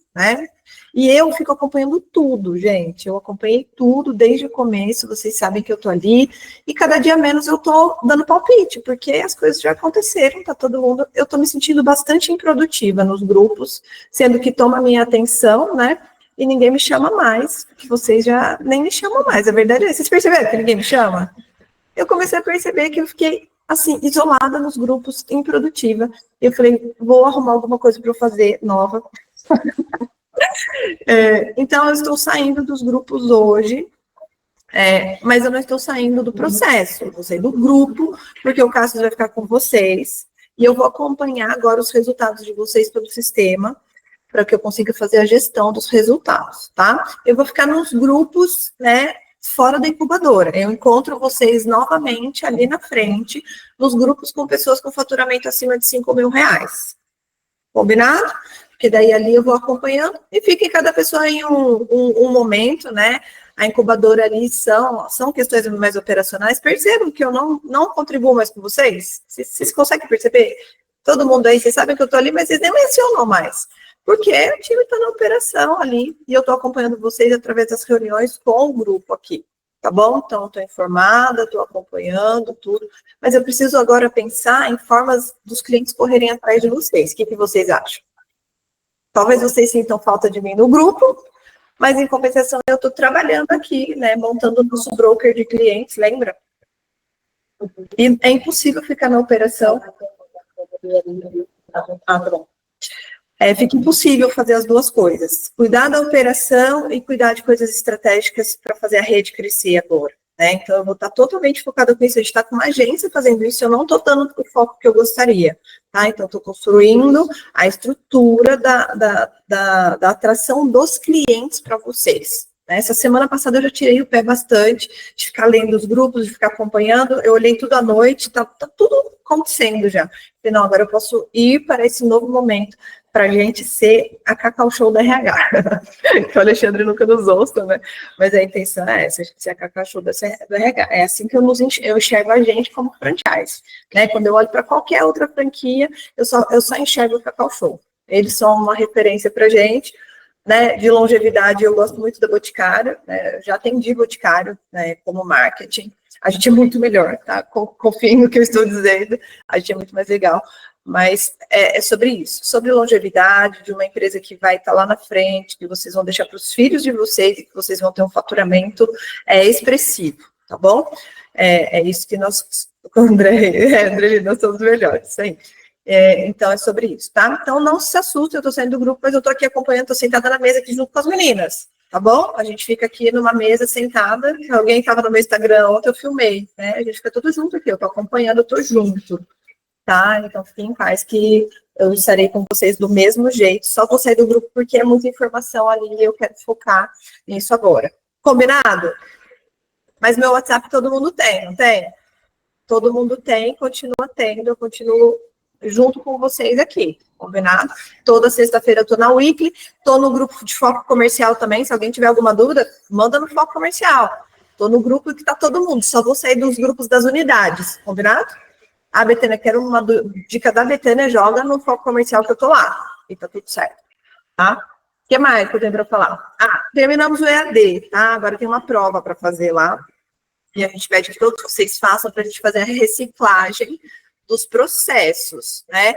E eu fico acompanhando tudo, gente. Eu acompanhei tudo desde o começo, vocês sabem que eu tô ali, e cada dia menos eu tô dando palpite, porque as coisas já aconteceram, tá todo mundo. Eu tô me sentindo bastante improdutiva nos grupos, sendo que toma a minha atenção, E ninguém me chama mais, que vocês já nem me chamam mais. A verdade é, vocês perceberam que ninguém me chama? Eu comecei a perceber que eu fiquei, assim, isolada nos grupos, improdutiva. Eu falei, vou arrumar alguma coisa para eu fazer nova. Então, eu estou saindo dos grupos hoje, mas eu não estou saindo do processo, eu vou sair do grupo, porque o Cássio vai ficar com vocês, e eu vou acompanhar agora os resultados de vocês pelo sistema, para que eu consiga fazer a gestão dos resultados, tá? Eu vou ficar nos grupos, fora da incubadora. Eu encontro vocês novamente ali na frente, nos grupos com pessoas com faturamento acima de 5 mil reais. Combinado? Porque daí ali eu vou acompanhando e fica cada pessoa em um momento, A incubadora ali são questões mais operacionais. Percebam que eu não contribuo mais com vocês. Vocês conseguem perceber? Todo mundo aí, vocês sabem que eu estou ali, mas vocês nem mencionam mais. Porque o time está na operação ali e eu estou acompanhando vocês através das reuniões com o grupo aqui. Tá bom? Então, estou informada, estou acompanhando tudo, mas eu preciso agora pensar em formas dos clientes correrem atrás de vocês. O que vocês acham? Talvez vocês sintam falta de mim no grupo, mas em compensação eu estou trabalhando aqui, montando o nosso broker de clientes, lembra? E é impossível ficar na operação. Tá bom. Fica impossível fazer as duas coisas. Cuidar da operação e cuidar de coisas estratégicas para fazer a rede crescer agora, né? Então, eu vou estar totalmente focada com isso. A gente está com uma agência fazendo isso, eu não estou dando o foco que eu gostaria, tá? Então, estou construindo a estrutura da atração dos clientes para vocês. Essa semana passada eu já tirei o pé bastante de ficar lendo os grupos, de ficar acompanhando. Eu olhei tudo à noite, tá tudo acontecendo já. Falei, não, agora eu posso ir para esse novo momento para a gente ser a Cacau Show da RH. Que o Alexandre nunca nos ouça, né? Mas a intenção é essa, a gente ser a Cacau Show da RH. É assim que eu enxergo a gente como franchise, né? Quando eu olho para qualquer outra franquia, eu só enxergo o Cacau Show. Eles são uma referência para a gente, né? De longevidade, eu gosto muito da Boticário, né? Eu já atendi Boticário, né, como marketing. A gente é muito melhor, tá? Confiem no que eu estou dizendo, a gente é muito mais legal. Mas é sobre isso, sobre longevidade de uma empresa que vai estar lá na frente, que vocês vão deixar para os filhos de vocês e que vocês vão ter um faturamento expressivo, tá bom? É isso que nós, André, nós somos melhores, isso aí. Então, é sobre isso, tá? Então, não se assustem, eu estou saindo do grupo, mas eu estou aqui acompanhando, estou sentada na mesa aqui junto com as meninas, tá bom? A gente fica aqui numa mesa sentada, alguém estava no meu Instagram ontem, eu filmei, né? A gente fica tudo junto aqui, eu estou acompanhando, eu estou junto. Tá? Então, fiquem em paz que eu estarei com vocês do mesmo jeito, só vou sair do grupo porque é muita informação ali e eu quero focar nisso agora. Combinado? Mas meu WhatsApp todo mundo tem, não tem? Todo mundo tem, continua tendo, eu continuo junto com vocês aqui, combinado? Toda sexta-feira eu tô na Weekly, tô no grupo de foco comercial também, se alguém tiver alguma dúvida, manda no foco comercial. Tô no grupo que tá todo mundo, só vou sair dos grupos das unidades, combinado? A Betânia, quero uma dica da Betânia, joga no foco comercial que eu tô lá. E tá tudo certo, tá? O que mais que eu tenho para falar? Terminamos o EAD, tá? Agora tem uma prova para fazer lá. E a gente pede que todos vocês façam para a gente fazer a reciclagem dos processos, né?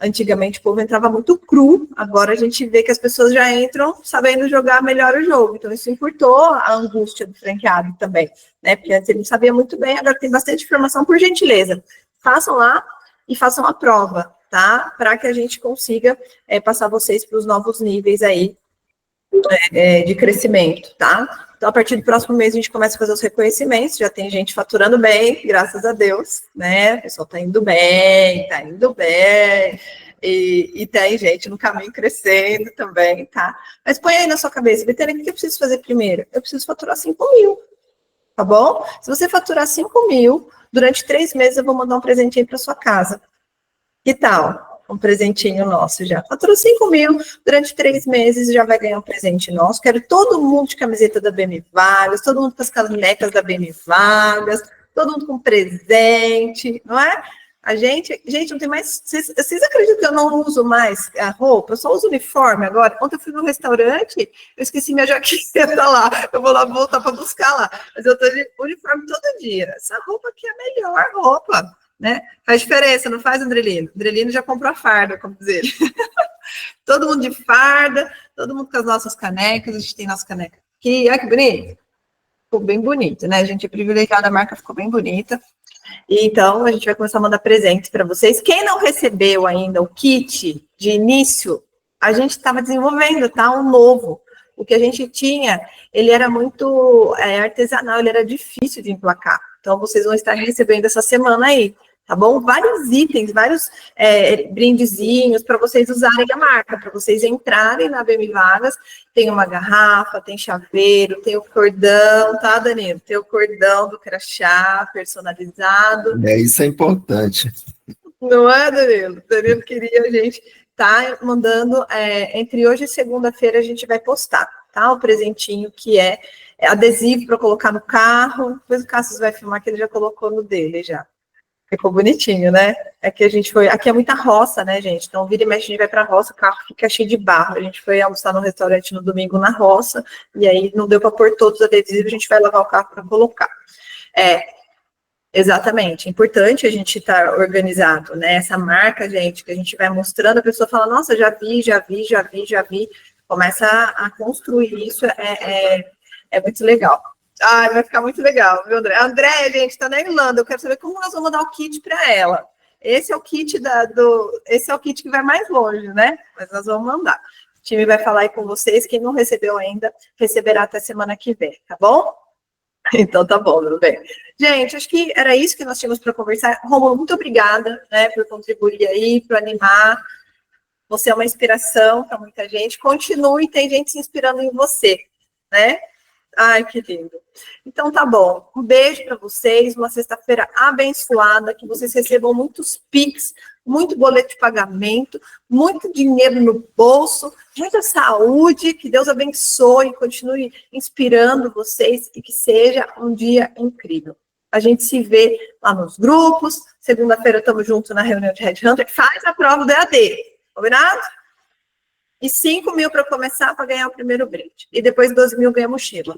Antigamente o povo entrava muito cru, agora a gente vê que as pessoas já entram sabendo jogar melhor o jogo. Então, isso encurtou a angústia do franqueado também, né? Porque antes ele não sabia muito bem, agora tem bastante informação, por gentileza. Façam lá e façam a prova, tá? Para que a gente consiga passar vocês para os novos níveis aí de crescimento, tá? Então, a partir do próximo mês, a gente começa a fazer os reconhecimentos, já tem gente faturando bem, graças a Deus, né? O pessoal tá indo bem, e tem gente no caminho crescendo também, tá? Mas põe aí na sua cabeça, Betânia, o que eu preciso fazer primeiro? Eu preciso faturar 5.000, tá bom? Se você faturar 5.000, durante 3 meses eu vou mandar um presentinho para sua casa. Que tal? Um presentinho nosso já. Faturou 5.000, durante 3 meses já vai ganhar um presente nosso. Quero todo mundo de camiseta da BM Vagas, todo mundo com as canecas da BM Vagas, todo mundo com presente, não é? A gente não tem mais. Vocês acreditam que eu não uso mais a roupa? Eu só uso uniforme agora. Ontem eu fui no restaurante, eu esqueci minha jaqueta lá. Eu vou lá voltar para buscar lá. Mas eu tô de uniforme todo dia. Essa roupa aqui é a melhor roupa, né? Faz diferença, não faz, Andrelino? Andrelino já comprou a farda, como diz ele. Todo mundo de farda, todo mundo com as nossas canecas. A gente tem nossa caneca aqui. Olha que bonito. Ficou bem bonito, né? A gente é privilegiada, a marca ficou bem bonita. E então, a gente vai começar a mandar presentes para vocês. Quem não recebeu ainda o kit de início, a gente estava desenvolvendo, tá? Um novo. O que a gente tinha, ele era muito artesanal, ele era difícil de emplacar. Então, vocês vão estar recebendo essa semana aí, tá bom? Vários itens, vários brindezinhos para vocês usarem a marca, para vocês entrarem na BM Vagas. Tem uma garrafa, tem chaveiro, tem o cordão, tá, Danilo? Tem o cordão do crachá personalizado. Isso é importante. Não é, Danilo? Danilo queria a gente tá mandando, entre hoje e segunda-feira a gente vai postar, tá? O presentinho que é adesivo para colocar no carro. Depois o Cassius vai filmar que ele já colocou no dele já. Ficou bonitinho, né? É que a gente foi. Aqui é muita roça, né, gente? Então, vira e mexe, a gente vai pra roça, o carro fica cheio de barro. A gente foi almoçar no restaurante no domingo na roça, e aí não deu para pôr todos os adesivos, a gente vai lavar o carro para colocar. Exatamente. É importante a gente estar organizado, né? Essa marca, gente, que a gente vai mostrando, a pessoa fala, nossa, já vi. Começa a construir isso, é muito legal. Vai ficar muito legal, viu, André? André, gente, tá na Irlanda. Eu quero saber como nós vamos mandar o kit para ela. Esse é o kit esse é o kit que vai mais longe, né? Mas nós vamos mandar. O time vai falar aí com vocês. Quem não recebeu ainda, receberá até semana que vem, tá bom? Então tá bom, tudo bem. Gente, acho que era isso que nós tínhamos para conversar. Rômulo, muito obrigada, né, por contribuir aí, por animar. Você é uma inspiração para muita gente. Continue, tem gente se inspirando em você, né? Ai, que lindo. Então tá bom. Um beijo para vocês, uma sexta-feira abençoada, que vocês recebam muitos Pix, muito boleto de pagamento, muito dinheiro no bolso, muita saúde, que Deus abençoe, continue inspirando vocês e que seja um dia incrível. A gente se vê lá nos grupos. Segunda-feira estamos juntos na reunião de Headhunter. Faz a prova do EAD, combinado? E 5 mil para começar, para ganhar o primeiro brinde. E depois 12 mil ganha mochila.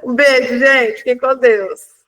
Um beijo, gente. Fiquem com Deus.